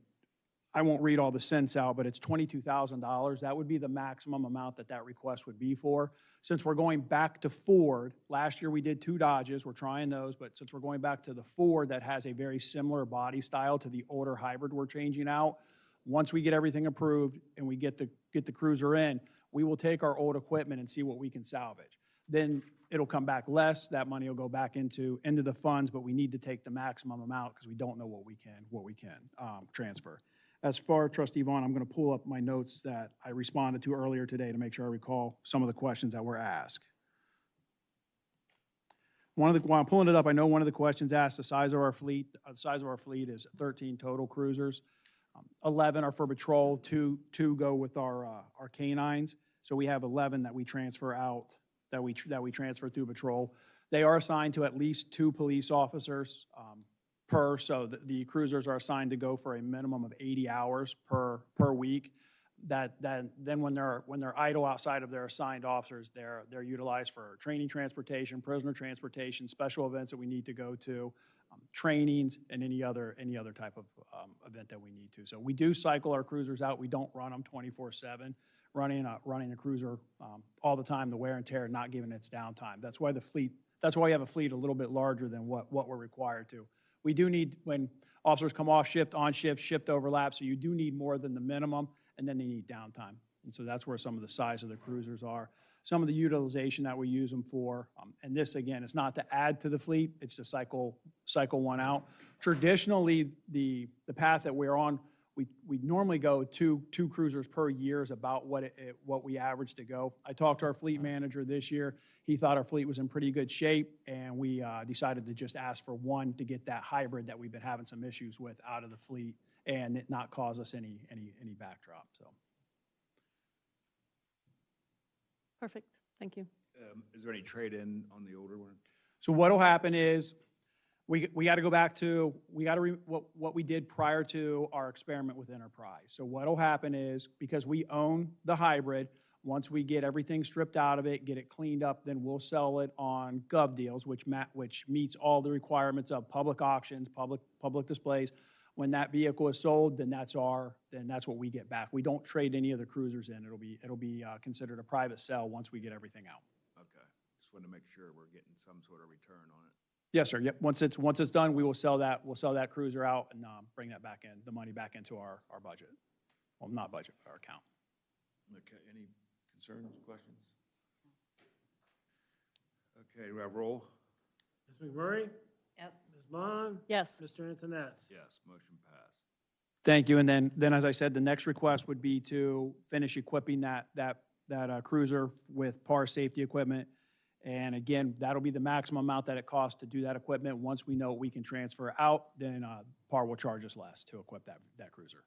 I won't read all the cents out, but it's $22,000. That would be the maximum amount that request would be for. Since we're going back to Ford, last year we did 2 Dodges, we're trying those, but since we're going back to the Ford that has a very similar body style to the older hybrid we're changing out, once we get everything approved and we get the cruiser in, we will take our old equipment and see what we can salvage. Then it'll come back less, that money will go back into the funds, but we need to take the maximum amount because we don't know what we can transfer. As far as Trustee Vaughn, I'm going to pull up my notes that I responded to earlier today to make sure I recall some of the questions that were asked. While I'm pulling it up, I know one of the questions asked the size of our fleet. The size of our fleet is 13 total cruisers. 11 are for patrol, two go with our canines. So we have 11 that we transfer out, that we transfer through patrol. They are assigned to at least 2 police officers per, so the cruisers are assigned to go for a minimum of 80 hours per week. Then when they're idle outside of their assigned officers, they're utilized for training transportation, prisoner transportation, special events that we need to go to, trainings, and any other type of event that we need to. So we do cycle our cruisers out. We don't run them 24/7. Running a cruiser all the time, the wear and tear, not giving its downtime. That's why we have a fleet a little bit larger than what we're required to. We do need, when officers come off shift, on shift, shift overlap, so you do need more than the minimum, and then they need downtime. And so that's where some of the size of the cruisers are. Some of the utilization that we use them for, and this, again, is not to add to the fleet, it's to cycle one out. Traditionally, the path that we're on, we normally go two cruisers per year is about what we average to go. I talked to our fleet manager this year. He thought our fleet was in pretty good shape, and we decided to just ask for one to get that hybrid that we've been having some issues with out of the fleet and it not cause us any backdrop, so. Perfect, thank you. Is there any trade-in on the older one? So what'll happen is, we got to go back to, what we did prior to our experiment with Enterprise. So what'll happen is, because we own the hybrid, once we get everything stripped out of it, get it cleaned up, then we'll sell it on Gov Deals, which meets all the requirements of public auctions, public displays. When that vehicle is sold, then that's what we get back. We don't trade any of the cruisers in. It'll be considered a private sale once we get everything out. Okay, just wanted to make sure we're getting some sort of return on it. Yes, sir. Yep. Once it's done, we will sell that. We'll sell that cruiser out and bring that back in, the money back into our budget. Well, not budget, but our account. Okay, any concerns, questions? Okay, do we have roll? Ms. McMurray? Yes. Ms. Vaughn? Yes. Mr. Antoinette? Yes, motion passed. Thank you. And then, as I said, the next request would be to finish equipping that cruiser with PAR safety equipment. And again, that'll be the maximum amount that it costs to do that equipment. Once we know we can transfer out, then PAR will charge us less to equip that cruiser.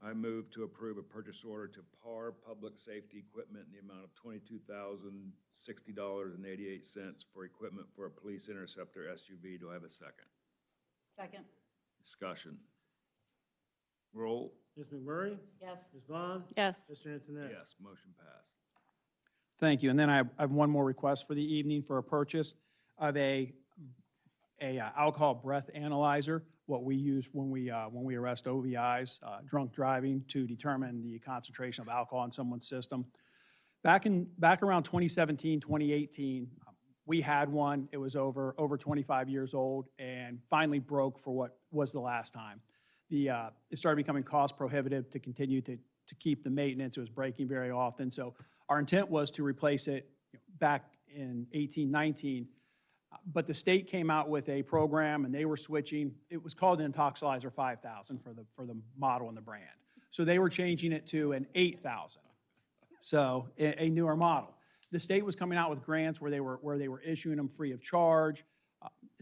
I move to approve a purchase order to PAR Public Safety Equipment in the amount of $22,060.88 for equipment for a police interceptor SUV. Do I have a second? Second. Discussion. Roll. Ms. McMurray? Yes. Ms. Vaughn? Yes. Mr. Antoinette? Yes, motion passed. Thank you. And then I have one more request for the evening for a purchase of a alcohol breath analyzer, what we use when we arrest OVIs, drunk driving, to determine the concentration of alcohol in someone's system. Back around 2017, 2018, we had one. It was over 25 years old and finally broke for what was the last time. It started becoming cost prohibitive to continue to keep the maintenance. It was breaking very often. So our intent was to replace it back in 18, 19. But the state came out with a program and they were switching. It was called an Intoxilizer 5000 for the model and the brand. So they were changing it to an 8000. So a newer model. The state was coming out with grants where they were issuing them free of charge.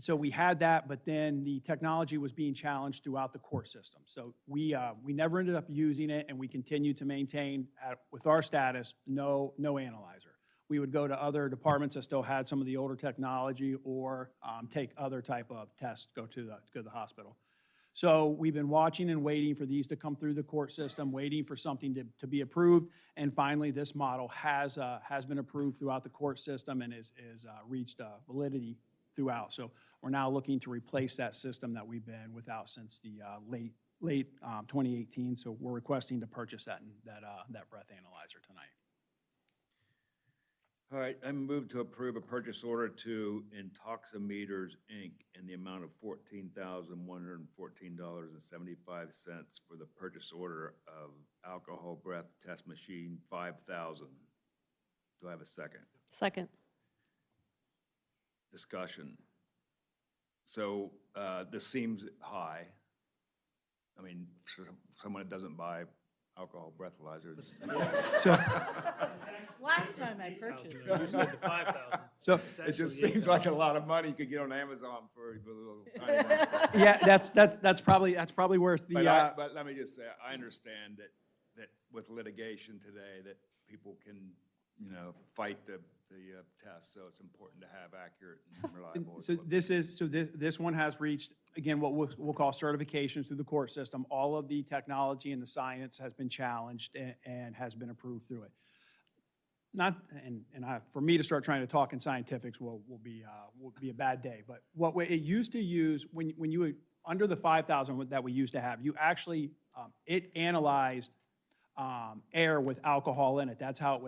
So we had that, but then the technology was being challenged throughout the court system. So we never ended up using it, and we continued to maintain, with our status, no analyzer. We would go to other departments that still had some of the older technology, or take other type of tests, go to the hospital. So we've been watching and waiting for these to come through the court system, waiting for something to be approved, and finally this model has been approved throughout the court system and is reached validity throughout. So we're now looking to replace that system that we've been without since the late 2018. So we're requesting to purchase that breath analyzer tonight. All right, I move to approve a purchase order to Intoximeters, Inc. in the amount of $14,114.75 for the purchase order of alcohol breath test machine 5,000. Do I have a second? Second. Discussion. So this seems high. I mean, for someone that doesn't buy alcohol breathalyzers. So, Last time I purchased You said the 5,000. So it just seems like a lot of money you could get on Amazon for a little tiny one. yeah, that's probably worth the. But let me just say, I understand that with litigation today, that people can, fight the test. So it's important to have accurate and reliable. So this one has reached, again, what we'll call certifications through the court system. All of the technology and the science has been challenged and has been approved through it. For me to start trying to talk in scientifics will be a bad day. But what it used to use, when you were under the 5,000 that we used to have, you actually, it analyzed air with alcohol in it. That's how it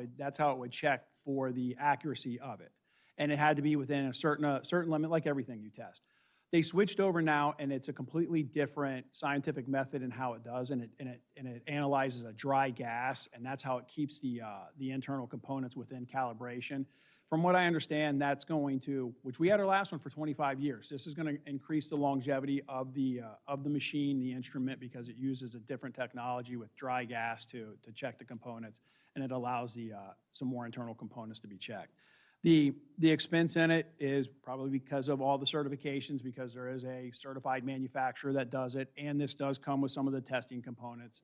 would check for the accuracy of it. And it had to be within a certain limit, like everything you test. They switched over now, and it's a completely different scientific method in how it does, and it analyzes a dry gas, and that's how it keeps the internal components within calibration. From what I understand, that's going to, which we had our last one for 25 years. This is going to increase the longevity of the machine, the instrument, because it uses a different technology with dry gas to check the components, and it allows some more internal components to be checked. The expense in it is probably because of all the certifications, because there is a certified manufacturer that does it, and this does come with some of the testing components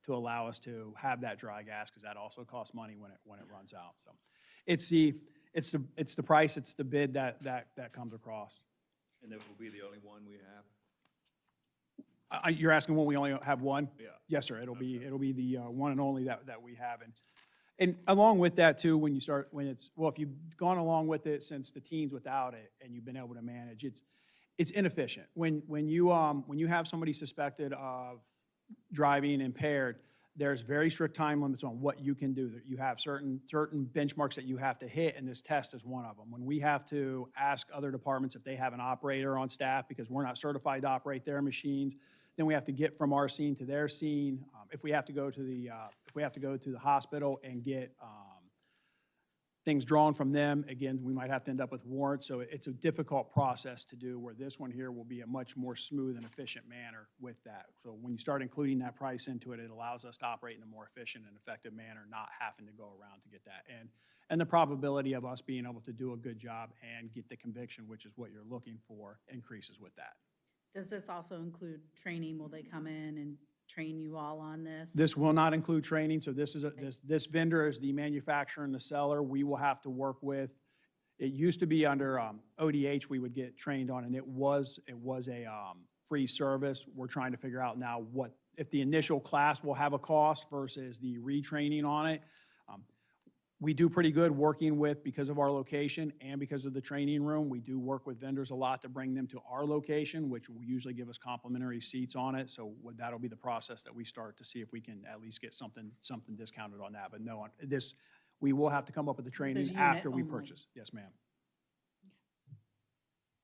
to allow us to have that dry gas, because that also costs money when it runs out. So it's the price, it's the bid that comes across. And that will be the only one we have? You're asking when we only have one? Yeah. Yes, sir. It'll be the one and only that we have. And along with that too, if you've gone along with it since the teens without it and you've been able to manage, it's inefficient. When you have somebody suspected of driving impaired, there's very strict time limits on what you can do. You have certain benchmarks that you have to hit, and this test is one of them. When we have to ask other departments if they have an operator on staff because we're not certified to operate their machines, then we have to get from our scene to their scene. If we have to go to the hospital and get things drawn from them. Again, we might have to end up with warrants, so it's a difficult process to do, where this one here will be a much more smooth and efficient manner with that. So when you start including that price into it, it allows us to operate in a more efficient and effective manner, not having to go around to get that. And the probability of us being able to do a good job and get the conviction, which is what you're looking for, increases with that. Does this also include training? Will they come in and train you all on this? This will not include training, so this vendor is the manufacturer and the seller. We will have to work with, it used to be under ODH we would get trained on, and it was a free service. We're trying to figure out now if the initial class will have a cost versus the retraining on it. We do pretty good working with, because of our location and because of the training room, we do work with vendors a lot to bring them to our location, which will usually give us complimentary seats on it. So that'll be the process that we start to see if we can at least get something discounted on that. But no, we will have to come up with the training unit after we only. purchase. Yes, ma'am.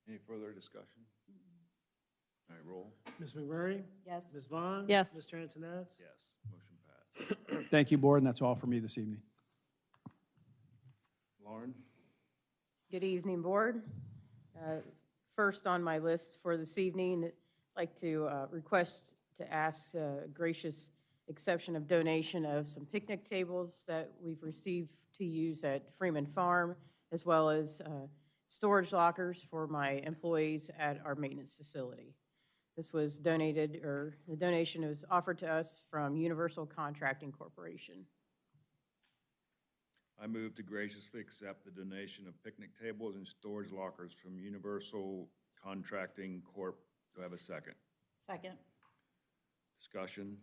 Any further discussion? All right, roll. Ms. McMurray? Yes. Ms. Vaughn? Yes. Mr. Antoinette? Yes, motion passed. Thank you, board, and that's all for me this evening. Lauren? Good evening, Board. First on my list for this evening, I'd like to request to ask gracious exception of donation of some picnic tables that we've received to use at Freeman Farm, as well as storage lockers for my employees at our maintenance facility. This was donated, or the donation was offered to us from Universal Contracting Corporation. I move to graciously accept the donation of picnic tables and storage lockers from Universal Contracting Corp. Do I have a second? Second. Discussion?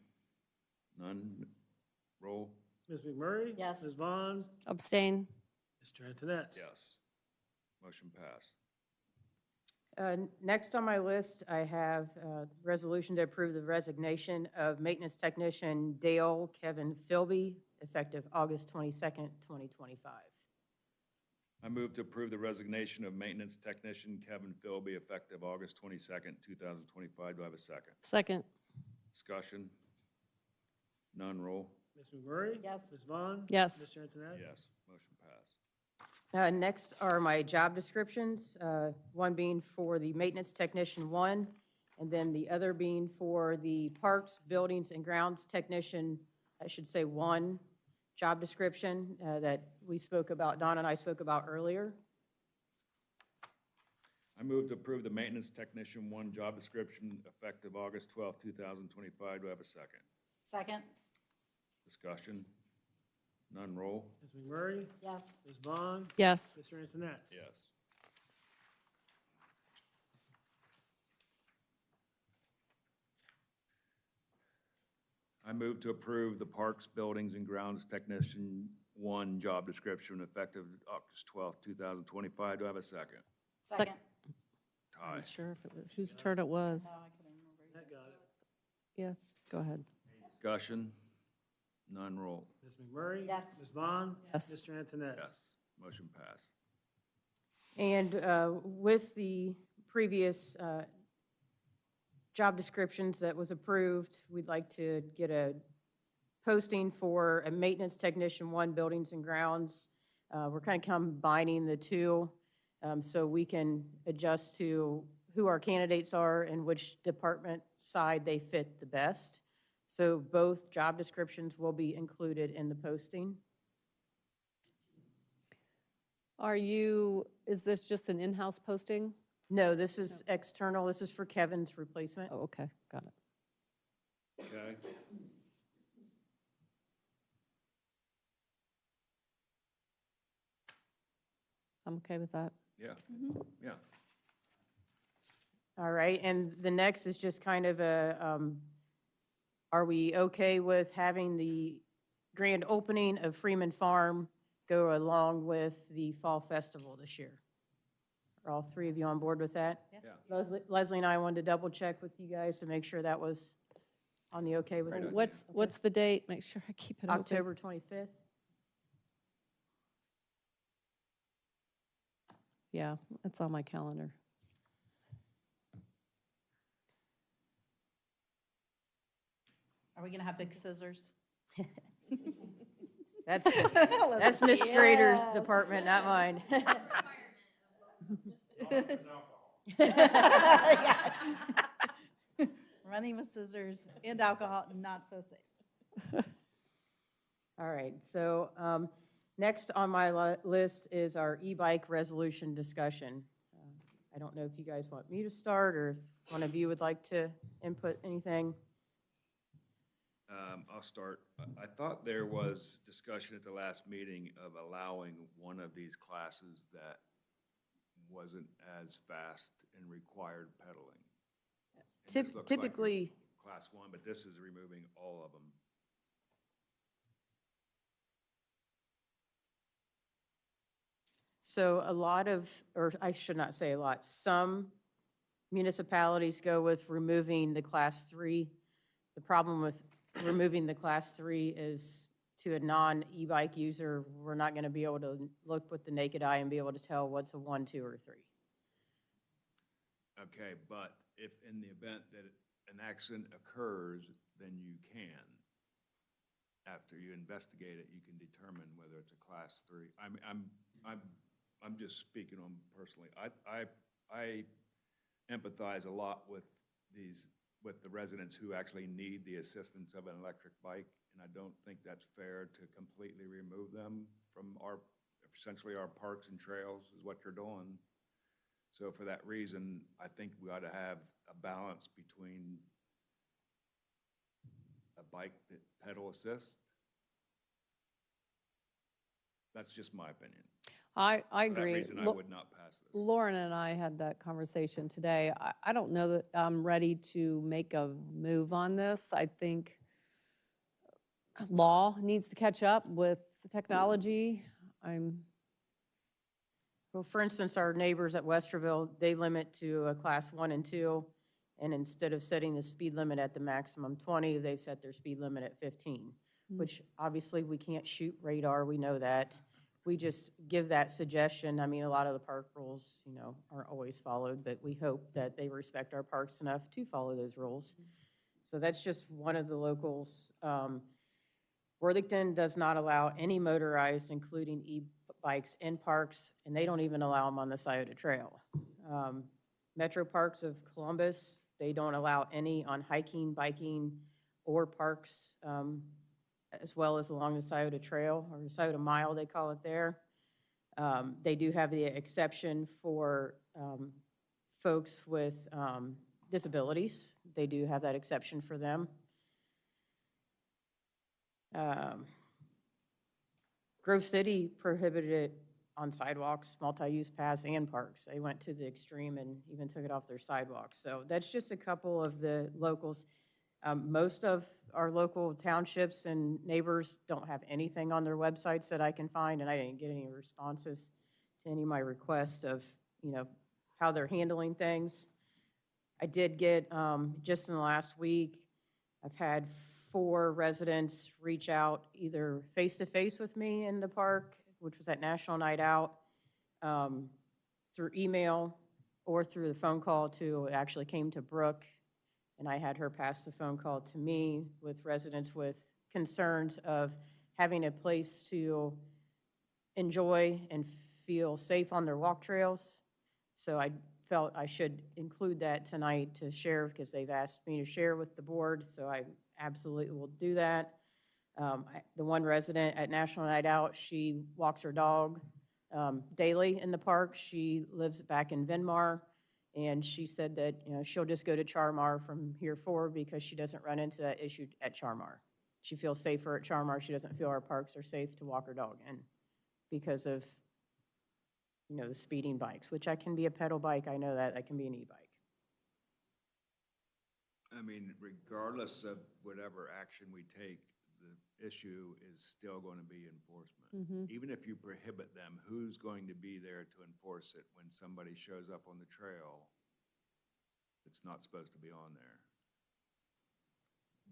None? Roll? Ms. McMurray? Yes. Ms. Vaughn? Abstain. Mr. Antoinette? Yes. Motion passed. Next on my list, I have a resolution to approve the resignation of maintenance technician Dale Kevin Philby, effective August 22nd, 2025. I move to approve the resignation of maintenance technician Kevin Philby effective August 22nd, 2025. Do I have a second? Second. Discussion? None? Roll? Ms. McMurray? Yes. Ms. Vaughn? Yes. Mr. Antoinette? Yes. Motion passed. Next are my job descriptions, one being for the maintenance technician 1, and then the other being for the parks, buildings, and grounds technician, I should say 1 job description that we spoke about, Don and I spoke about earlier. I move to approve the maintenance technician 1 job description effective August 12th, 2025. Do I have a second? Second. Discussion? None? Roll? Ms. McMurray? Yes. Ms. Vaughn? Yes. Mr. Antoinette? Yes. I move to approve the Parks, Buildings, and Grounds Technician 1 job description effective August 12th, 2025. Do I have a second? Second. Tie. Not sure if it was, whose turn it was. No, I couldn't remember. That got it. Yes, go ahead. Discussion? None? Roll? Ms. McMurray? Yes. Ms. Vaughn? Yes. Mr. Antoinette? Yes. Motion passed. And with the previous job descriptions that was approved, we'd like to get a posting for a maintenance technician 1, buildings and grounds. We're kind of combining the two so we can adjust to who our candidates are and which department side they fit the best. So both job descriptions will be included in the posting. Is this just an in-house posting? No, this is external. This is for Kevin's replacement. Oh, okay, got it. Okay. I'm okay with that. Yeah. Yeah. All right, and the next is just kind of a, are we okay with having the grand opening of Freeman Farm go along with the Fall Festival this year? Are all three of you on board with that? Yeah. Leslie and I wanted to double check with you guys to make sure that was on the okay with it. What's the date? Make sure I keep it open. October 25th? Yeah, it's on my calendar. Are we going to have big scissors? That's Ms. Strader's department, not mine. Running with scissors and alcohol, not so safe. All right, so next on my list is our e-bike resolution discussion. I don't know if you guys want me to start, or if one of you would like to input anything. I'll start. I thought there was discussion at the last meeting of allowing one of these classes that wasn't as fast and required pedaling. And this looks like Typically, Class 1, but this is removing all of them. so a lot of, or I should not say a lot, some municipalities go with removing the Class 3. The problem with removing the Class 3 is, to a non-e-bike user, we're not going to be able to look with the naked eye and be able to tell what's a 1, 2, or 3. Okay, but if in the event that an accident occurs, then you can. After you investigate it, you can determine whether it's a Class 3. I'm just speaking on personally. I empathize a lot with the residents who actually need the assistance of an electric bike, and I don't think that's fair to completely remove them from essentially our parks and trails is what you're doing. So for that reason, I think we ought to have a balance between a bike that pedal assist. That's just my opinion. I For that agree. reason, I would not pass this. Lauren and I had that conversation today. I don't know that I'm ready to make a move on this. I think law needs to catch up with the technology. Well, for instance, our neighbors at Westerville, they limit to a Class 1 and 2, and instead of setting the speed limit at the maximum 20, they set their speed limit at 15, which obviously we can't shoot radar, we know that. We just give that suggestion. I mean, a lot of the park rules, aren't always followed, but we hope that they respect our parks enough to follow those rules. So that's just one of the locals. Worthington does not allow any motorized, including e-bikes, in parks, and they don't even allow them on the Scioto Trail. Metro Parks of Columbus, they don't allow any on hiking, biking, or parks, as well as along the Scioto Trail, or the Scioto Mile, they call it there. They do have the exception for folks with disabilities. They do have that exception for them. Grove City prohibited it on sidewalks, multi-use paths, and parks. They went to the extreme and even took it off their sidewalks. So that's just a couple of the locals. Most of our local townships and neighbors don't have anything on their websites that I can find, and I didn't get any responses to any of my requests of, how they're handling things. I did get, just in the last week, I've had 4 residents reach out either face-to-face with me in the park, which was at National Night Out, through email, or through the phone call it actually came to Brooke, and I had her pass the phone call to me with residents with concerns of having a place to enjoy and feel safe on their walk trails. So I felt I should include that tonight to share, because they've asked me to share with the board, so I absolutely will do that. The one resident at National Night Out, she walks her dog daily in the park. She lives back in Venmar, and she said that she'll just go to Charmar from here forward because she doesn't run into that issue at Charmar. She feels safer at Charmar. She doesn't feel our parks are safe to walk her dog in because of the speeding bikes, which I can be a pedal bike. I know that. I can be an e-bike. I mean, regardless of whatever action we take, the issue is still going to be enforcement. Even if you prohibit them, who's going to be there to enforce it when somebody shows up on the trail that's not supposed to be on there,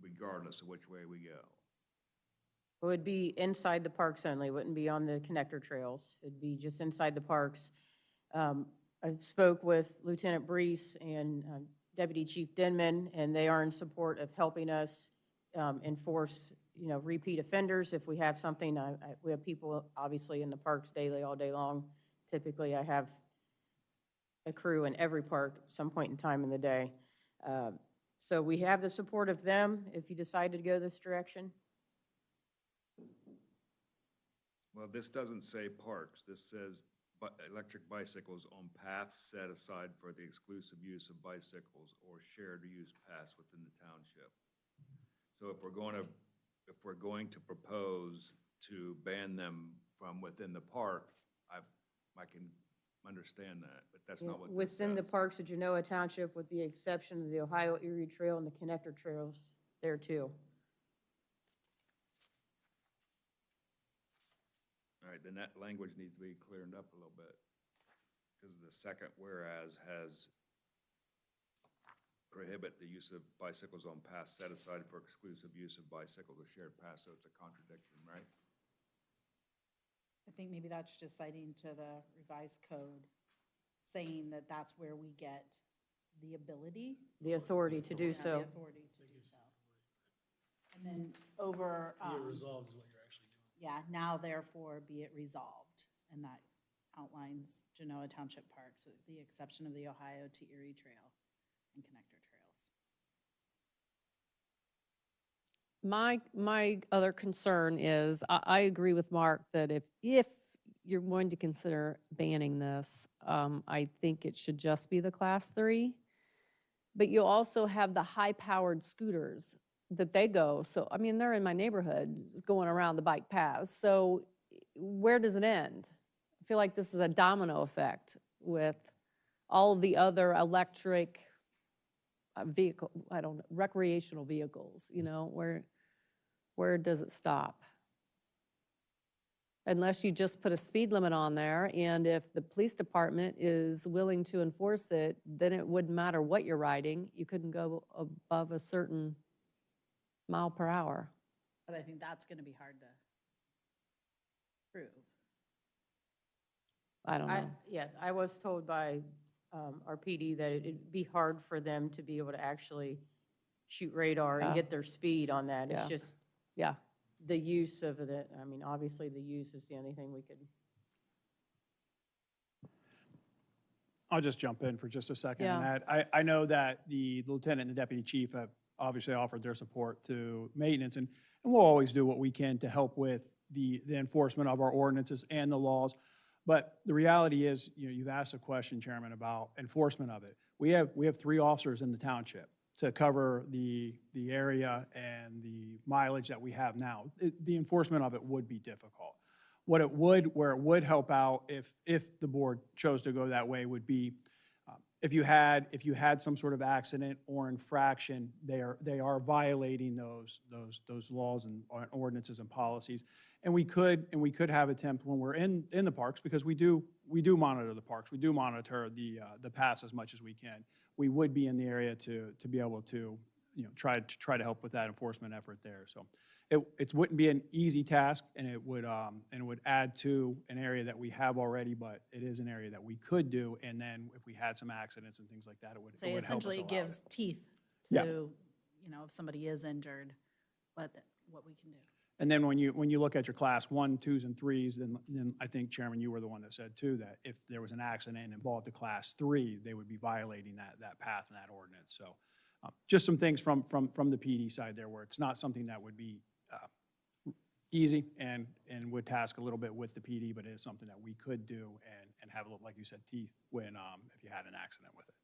regardless of which way we go? It would be inside the parks only. It wouldn't be on the connector trails. It'd be just inside the parks. I spoke with Lieutenant Brees and Deputy Chief Denman, and they are in support of helping us enforce, you know, repeat offenders, if we have something, we have people obviously in the parks daily, all day long. Typically, I have a crew in every park at some point in time in the day. So we have the support of them if you decide to go this direction. Well, this doesn't say parks. This says electric bicycles on paths set aside for the exclusive use of bicycles or shared use paths within the township. So if we're going to propose to ban them from within the park, I can understand that, but that's not what this Within the says. parks of Genoa Township, with the exception of the Ohio Erie Trail and the connector trails there too. All right, then that language needs to be cleared up a little bit. Because the second whereas has prohibit the use of bicycles on paths set aside for exclusive use of bicycles or shared paths, so it's a contradiction, right? I think maybe that's just citing to the revised code, saying that that's where we get the ability. The authority to do Yeah, so. The authority to do so. And then over. Be it resolved is what you're actually doing. Yeah, now therefore be it resolved, and that outlines Genoa Township Parks with the exception of the Ohio to Erie Trail and connector trails. My other concern is, I agree with Mark that if you're going to consider banning this, I think it should just be the Class 3. But you also have the high-powered scooters that they go, so, I mean, they're in my neighborhood going around the bike paths. So where does it end? I feel like this is a domino effect with all the other electric vehicle, I don't know, recreational vehicles, you know, where does it stop? Unless you just put a speed limit on there, and if the police department is willing to enforce it, then it wouldn't matter what you're riding. You couldn't go above a certain mile per hour. But I think that's gonna be hard to prove. I don't know. Yeah, I was told by our PD that it'd be hard for them to be able to actually shoot radar and Yeah. get their speed on that. Yeah. It's just Yeah. the use of it. I mean, obviously, the use is the only thing we could. I'll just jump in for just a second. Yeah. And I know that the lieutenant and the deputy chief have obviously offered their support to maintenance, and we'll always do what we can to help with the enforcement of our ordinances and the laws. But the reality is, you know, you've asked a question, Chairman, about enforcement of it. We have 3 officers in the township to cover the area and the mileage that we have now. The enforcement of it would be difficult. Where it would help out if the board chose to go that way would be if you had some sort of accident or infraction, they are violating those laws and ordinances and policies. And we could have attempt when we're in the parks, because we do monitor the parks. We do monitor the paths as much as we can. We would be in the area to be able to, you know, try to help with that enforcement effort there. So it wouldn't be an easy task, and it would add to an area that we have already, but it is an area that we could do. And then if we had some accidents and things like that, it would So help us essentially it allow gives it. teeth Yeah. to, you know, if somebody is injured, what we can do. And then when you look at your class 1, 2s, and 3s, then I think, Chairman, you were the one that said too, that if there was an accident and involved a class 3, they would be violating that path and that ordinance. So just some things from the PD side there, where it's not something that would be easy and would task a little bit with the PD, but it is something that we could do and have, like you said, teeth when, if you had an accident with it.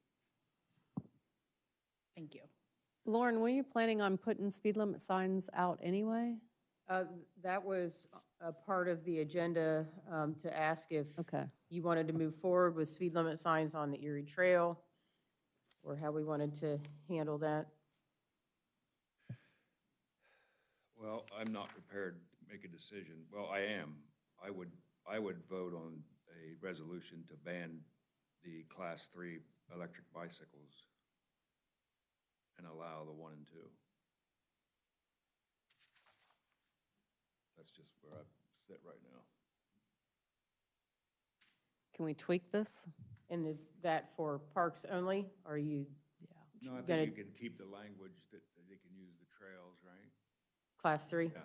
Thank you. Lauren, were you planning on putting speed limit signs out anyway? That was a part of the agenda to ask if Okay. you wanted to move forward with speed limit signs on the Erie Trail, or how we wanted to handle that. Well, I'm not prepared to make a decision. Well, I am. I would vote on a resolution to ban the Class 3 electric bicycles and allow the 1 and 2. That's just where I sit right now. Can we tweak this? And is that for parks only? Are you No, I gonna- think you can keep the language that they can use the trails, right? Class 3? Yeah.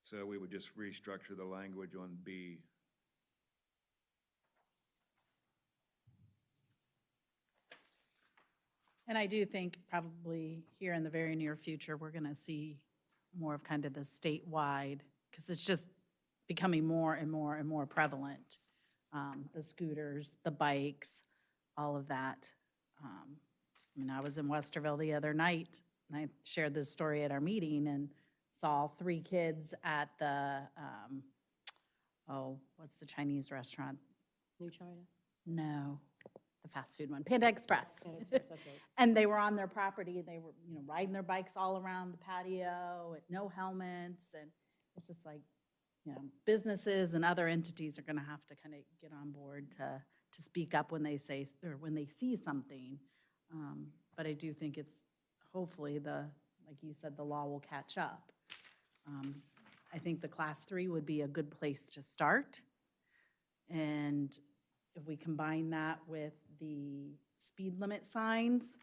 So we would just restructure the language on B. And I do think probably here in the very near future, we're going to see more of kind of the statewide, because it's just becoming more and more and more prevalent. The scooters, the bikes, all of that. I mean, I was in Westerville the other night, and I shared this story at our meeting and saw 3 kids at the, what's the Chinese restaurant? New China? No, the fast food one, Panda Express. Panda Express, that's right. And they were on their property, and they were, riding their bikes all around the patio, with no helmets, and it's just like, businesses and other entities are gonna have to kind of get on board to speak up when they say, or when they see something. But I do think it's, hopefully, like you said, the law will catch up. I think the Class 3 would be a good place to start. And if we combine that with the speed limit signs,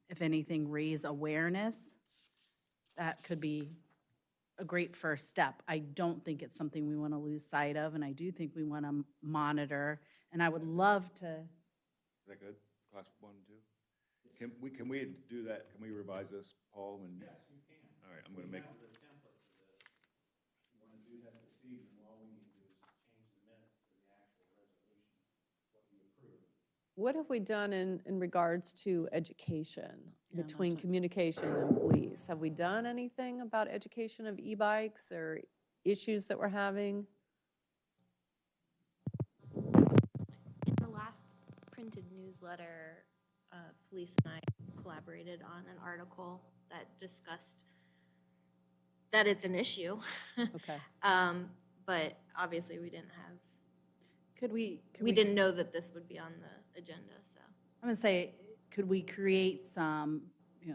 if anything, raise awareness, that could be a great first step. I don't think it's something we want to lose sight of, and I do think we want to monitor. And I would love to. Is that good? Class 1 and 2? Can we do that? Can we revise this, Paul? Yes, you can. All right, I'm going to make. The template for this. You want to do that this evening, all we need to do is change the minutes to the actual resolution, what you approve. What have we done in regards to education Yeah, between that's what- communication and police? Have we done anything about education of e-bikes or issues that we're having? In the last printed newsletter, police and I collaborated on an article that discussed that it's an issue. Okay. But obviously, we didn't have, Could we didn't know that this would be on the agenda, so. I'm gonna say, could we create some,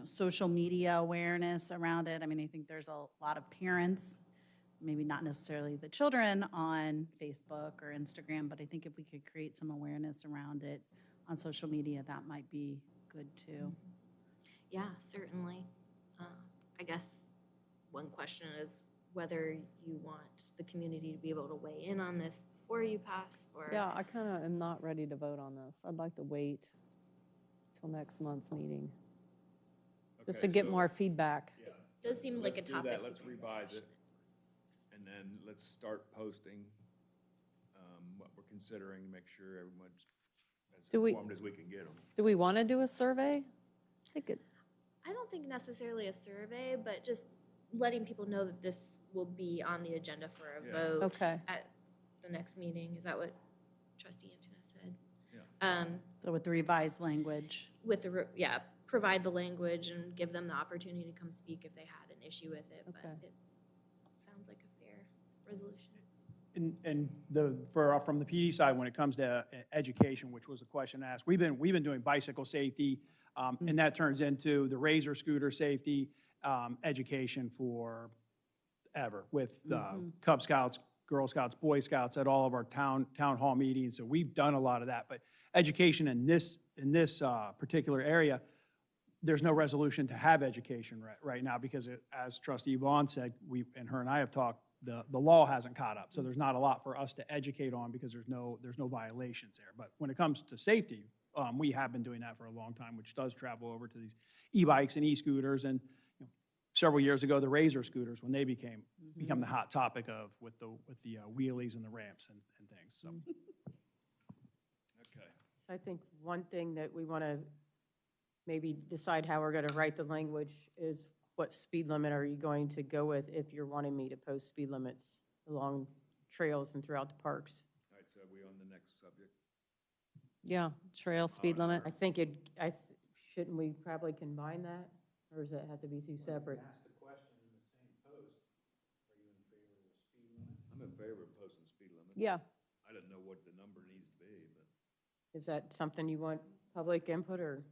social media awareness around it? I mean, I think there's a lot of parents, maybe not necessarily the children, on Facebook or Instagram, but I think if we could create some awareness around it on social media, that might be good too. Yeah, certainly. I guess one question is whether you want the community to be able to weigh in on this before you pass, or. Yeah, I kind of am not ready to vote on this. I'd like to wait till next month's meeting, just to Okay, get so- more feedback. Yeah. Does seem like a Let's do that. topic. Let's revise it. And then let's start posting what we're considering, make sure everyone's as Do we- informed as we can get them. Do we want to do a survey? I think it, I don't think necessarily a survey, but just letting people know that this will be on the agenda for a Yeah. vote Okay. at the next meeting. Is that what Trustee Antoinette said? Yeah. So with the revised language. With the, provide the language and give them the opportunity to come speak if they had an issue with it, but Okay. it sounds like a fair resolution. And from the PD side, when it comes to education, which was the question asked, we've been doing bicycle safety, and that turns into the Razor scooter safety education for ever, with Cub Scouts, Girl Scouts, Boy Scouts at all of our town hall meetings. So we've done a lot of that. But education in this particular area, there's no resolution to have education right now because as Trustee Vaughn said, and her and I have talked, the law hasn't caught up. So there's not a lot for us to educate on because there's no violations there. But when it comes to safety, we have been doing that for a long time, which does travel over to these e-bikes and e-scooters. And several years ago, the Razor scooters, when they become the hot topic with the wheelies and the ramps and things. So. Okay. So I think one thing that we want to maybe decide how we're going to write the language is what speed limit are you going to go with if you're wanting me to post speed limits along trails and throughout the parks? All right, so are we on the next subject? yeah, trail speed limit. I think shouldn't we probably combine that, or does it have to be two separate? Ask the question in the same post, are you in favor of a speed limit? I'm in favor of posting speed limit. Yeah, I didn't know what the number needs to be, but. Is that something you want public input, or?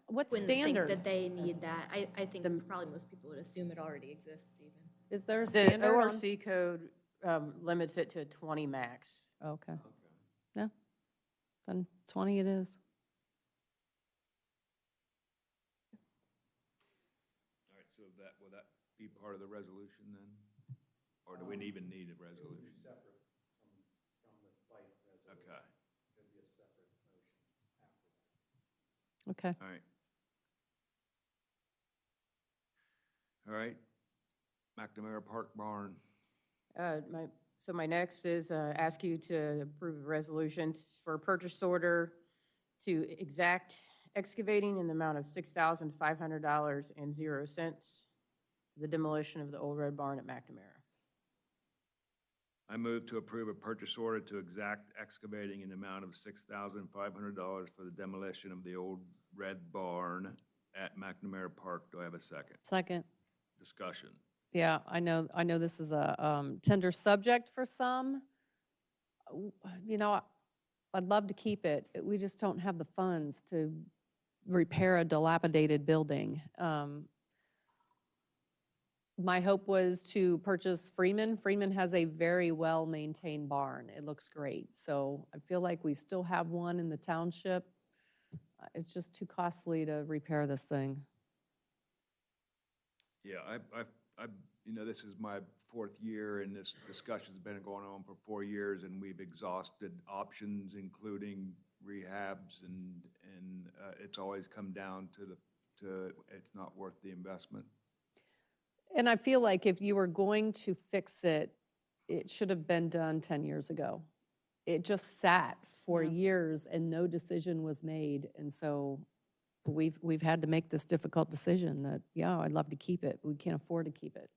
What's Wouldn't think standard? that they need that. I think probably most people would assume it already exists even. Is there a The standard on? ORC code limits it to 20 max. Okay. Yeah, then 20 it is. All right, so will that be part of the resolution then? Or do we even need a resolution? Separate from the bike resolution. Okay, It'll be a separate motion after that. Okay. all right. All right, McNamara Park Barn. So my next is ask you to approve a resolution for a purchase order to Exact Excavating in the amount of $6,500.00 for the demolition of the old red barn at McNamara. I move to approve a purchase order to Exact Excavating in the amount of $6,500 for the demolition of the old red barn at McNamara Park. Do I have a second? Second. Discussion. Yeah, I know this is a tender subject for some. You know, I'd love to keep it. We just don't have the funds to repair a dilapidated building. My hope was to purchase Freeman. Freeman has a very well-maintained barn. It looks great. So I feel like we still have one in the township. It's just too costly to repair this thing. Yeah, this is my fourth year, and this discussion's been going on for 4 years, and we've exhausted options, including rehabs, and it's always come down to it's not worth the investment. And I feel like if you were going to fix it, it should have been done 10 years ago. It just sat for years and no decision was made. And so we've had to make this difficult decision that, yeah, I'd love to keep it. We can't afford to keep it.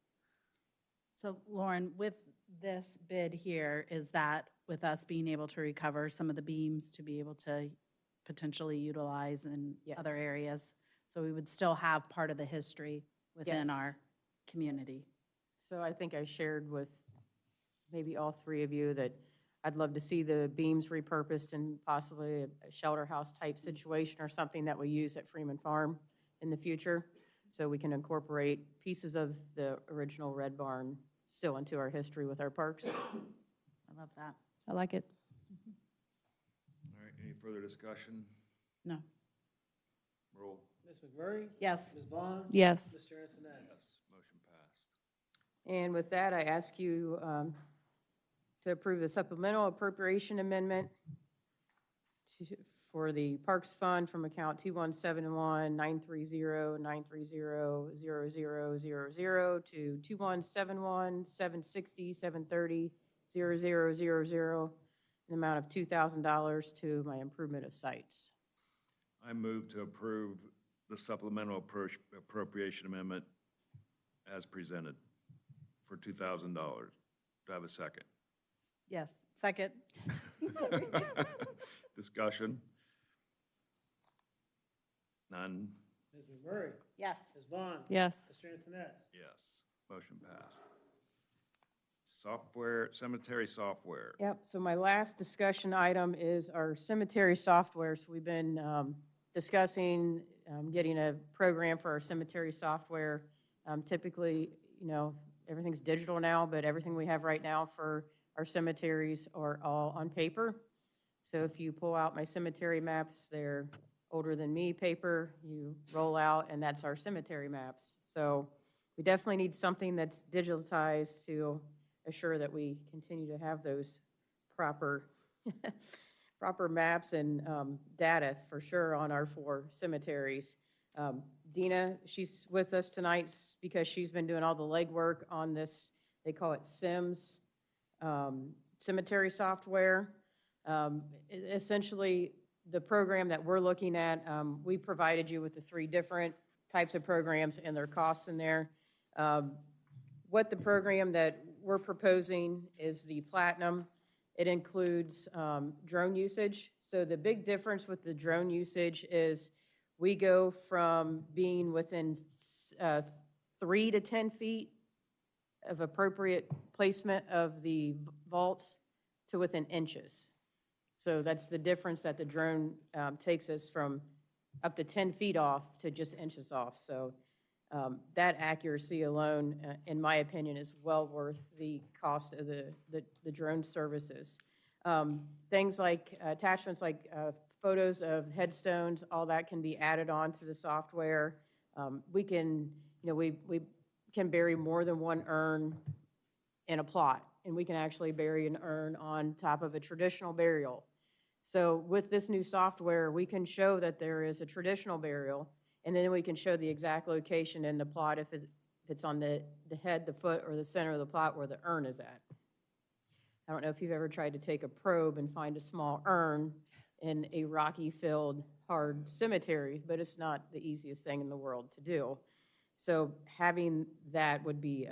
So Lauren, with this bid here, is that with us being able to recover some of the beams to be able to potentially utilize in other Yes. areas? So we would still have part of the history within Yes. our community. So I think I shared with maybe all three of you that I'd love to see the beams repurposed in possibly a shelter house type situation or something that we use at Freeman Farm in the future. So we can incorporate pieces of the original red barn still into our history with our parks. I love that. I like it. All right, any further discussion? No. Roll. Ms. McMurray? Yes. Ms. Vaughn? Yes. Mr. Antoinette? Yes, motion passed. And with that, I ask you to approve the supplemental appropriation amendment for the Parks Fund from account 2171-930-930-0000 to 2171-760-730-0000 in the amount of $2,000 to my improvement of sites. I move to approve the supplemental appropriation amendment as presented for $2,000. Do I have a second? Yes. Second. Discussion? None? Ms. McMurray? Yes. Ms. Vaughn? Yes. Mr. Antoinette? Yes. Motion passed. Software, cemetery software. Yep, so my last discussion item is our cemetery software. So we've been discussing getting a program for our cemetery software. Typically, everything's digital now, but everything we have right now for our cemeteries are all on paper. So if you pull out my cemetery maps, they're older than me paper, you roll out, and that's our cemetery maps. So we definitely need something that's digitalized to assure that we continue to have those proper maps and data for sure on our 4 cemeteries. Dina, she's with us tonight because she's been doing all the legwork on this, they call it SIMS, cemetery software. Essentially, the program that we're looking at, we provided you with the 3 different types of programs and their costs in there. What the program that we're proposing is the Platinum. It includes drone usage. So the big difference with the drone usage is we go from being within 3 to 10 feet of appropriate placement of the vaults to within inches. So that's the difference that the drone takes us from up to 10 feet off to just inches off. So That accuracy alone, in my opinion, is well worth the cost of the drone services. Things like attachments like photos of headstones, all that can be added on to the software. We can, we can bury more than one urn in a plot, and we can actually bury an urn on top of a traditional burial. So with this new software, we can show that there is a traditional burial, and then we can show the exact location in the plot if it's on the head, the foot, or the center of the plot where the urn is at. I don't know if you've ever tried to take a probe and find a small urn in a rocky-filled, hard cemetery, but it's not the easiest thing in the world to do. So having that would be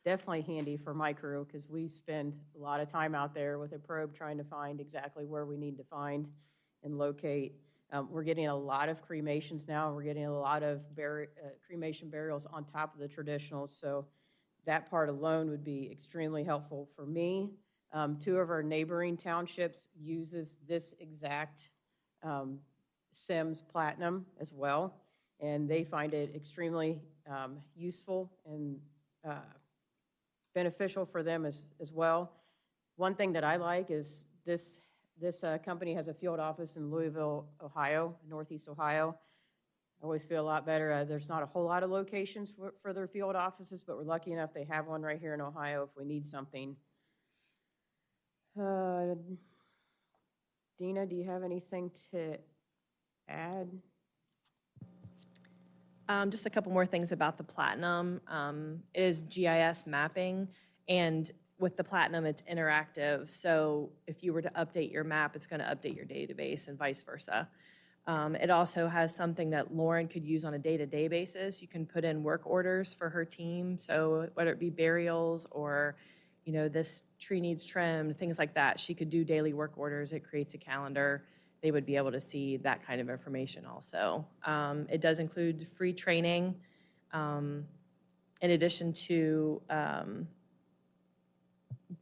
definitely handy for my crew, because we spend a lot of time out there with a probe trying to find exactly where we need to find and locate. We're getting a lot of cremations now. We're getting a lot of cremation burials on top of the traditionals, so that part alone would be extremely helpful for me. 2 of our neighboring townships uses this exact SIMS Platinum as well, and they find it extremely useful and beneficial for them as well. One thing that I like is this company has a field office in Louisville, Ohio, Northeast Ohio. I always feel a lot better. There's not a whole lot of locations for their field offices, but we're lucky enough they have one right here in Ohio if we need something. Dina, do you have anything to add? Just a couple more things about the Platinum. It is GIS mapping, and with the Platinum, it's interactive. So if you were to update your map, it's going to update your database and vice versa. It also has something that Lauren could use on a day-to-day basis. You can put in work orders for her team. So whether it be burials or, this tree needs trimmed, things like that, she could do daily work orders. It creates a calendar. They would be able to see that kind of information also. It does include free training in addition to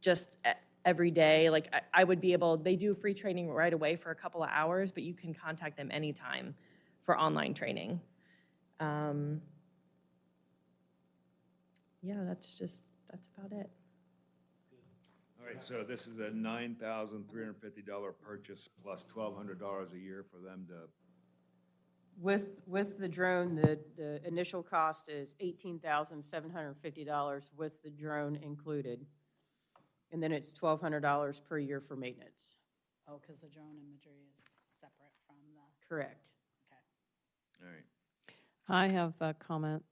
just every day. Like I would be able, they do free training right away for a couple of hours, but you can contact them anytime for online training. Yeah, that's about it. All right, so this is a $9,350 purchase plus $1,200 a year for them to. With the drone, the initial cost is $18,750 with the drone included. And then it's $1,200 per year for maintenance. Oh, because the drone imagery is separate from the. Correct. All right. I have a comment.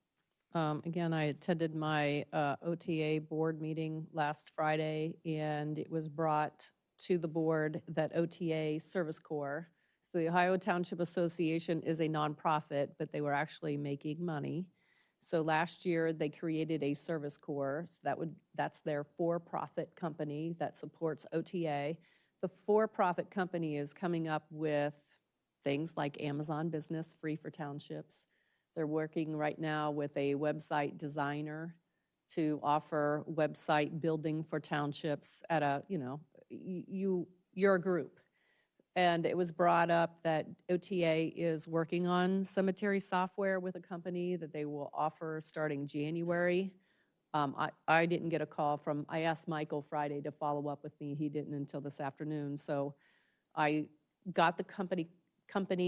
Again, I attended my OTA board meeting last Friday, and it was brought to the board that OTA Service Corps, so the Ohio Township Association is a nonprofit, but they were actually making money. So last year, they created a Service Corps, so that's their for-profit company that supports OTA. The for-profit company is coming up with things like Amazon Business, free for townships. They're working right now with a website designer to offer website building for townships at a, you're a group. And it was brought up that OTA is working on cemetery software with a company that they will offer starting January. I didn't get a call from, I asked Michael Friday to follow up with me. He didn't until this afternoon. So I got the company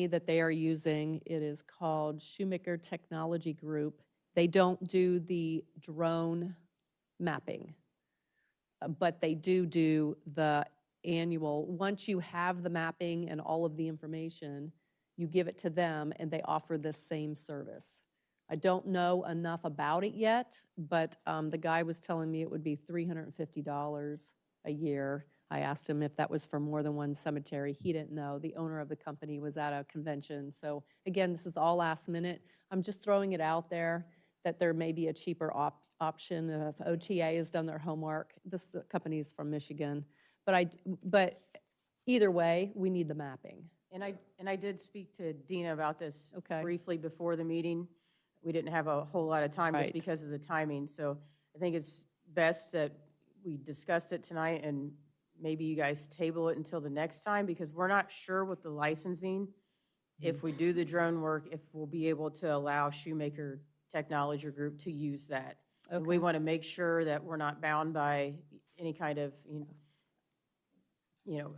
that they are using. It is called Shoemaker Technology Group. They don't do the drone mapping, but they do the annual. Once you have the mapping and all of the information, you give it to them and they offer this same service. I don't know enough about it yet, but the guy was telling me it would be $350 a year. I asked him if that was for more than one cemetery. He didn't know. The owner of the company was at a convention. So again, this is all last minute. I'm just throwing it out there that there may be a cheaper option if OTA has done their homework. This company is from Michigan. But either way, we need the mapping. And I did speak to Dina about this briefly before the meeting. We didn't have a whole lot of time just because of the timing. So I think it's best that we discussed it tonight and maybe you guys table it until the next time, because we're not sure with the licensing, if we do the drone work, if we'll be able to allow Shoemaker technology group to use that. And we Okay. want to make sure that we're not bound by any kind of,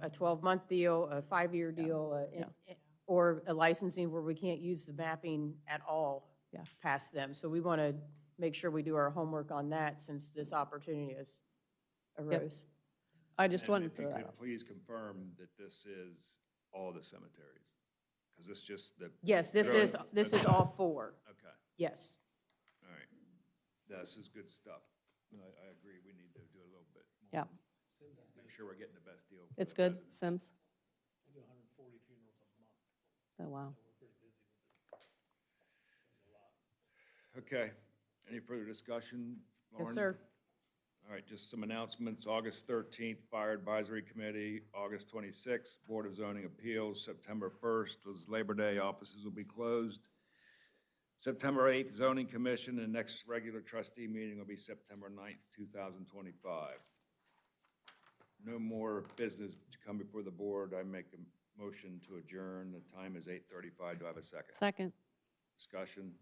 a 12-month deal, a 5-year deal, or a licensing where we can't use the mapping at all past them. So we want to make sure we do our homework on that since this opportunity has arose. I just And wanted if to you throw that could out. please confirm that this is all the cemeteries, because it's just the. Yes, this is all 4. Okay, Yes. all right. This is good stuff. I agree, we need to do a little bit more. Yeah. Make sure we're getting the best deal. for It's the good, residents. Sims? Oh, wow. Okay, any further discussion? Yes, Lauren? sir. All right, just some announcements. August 13th, Fire Advisory Committee. August 26th, Board of Zoning Appeals. September 1st was Labor Day, offices will be closed. September 8th, Zoning Commission, and next regular trustee meeting will be September 9th, 2025. No more business to come before the board. I make a motion to adjourn. The time is 8:35. Do I have a second? Second. Discussion?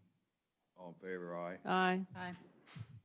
All in favor, aye. Aye. Aye.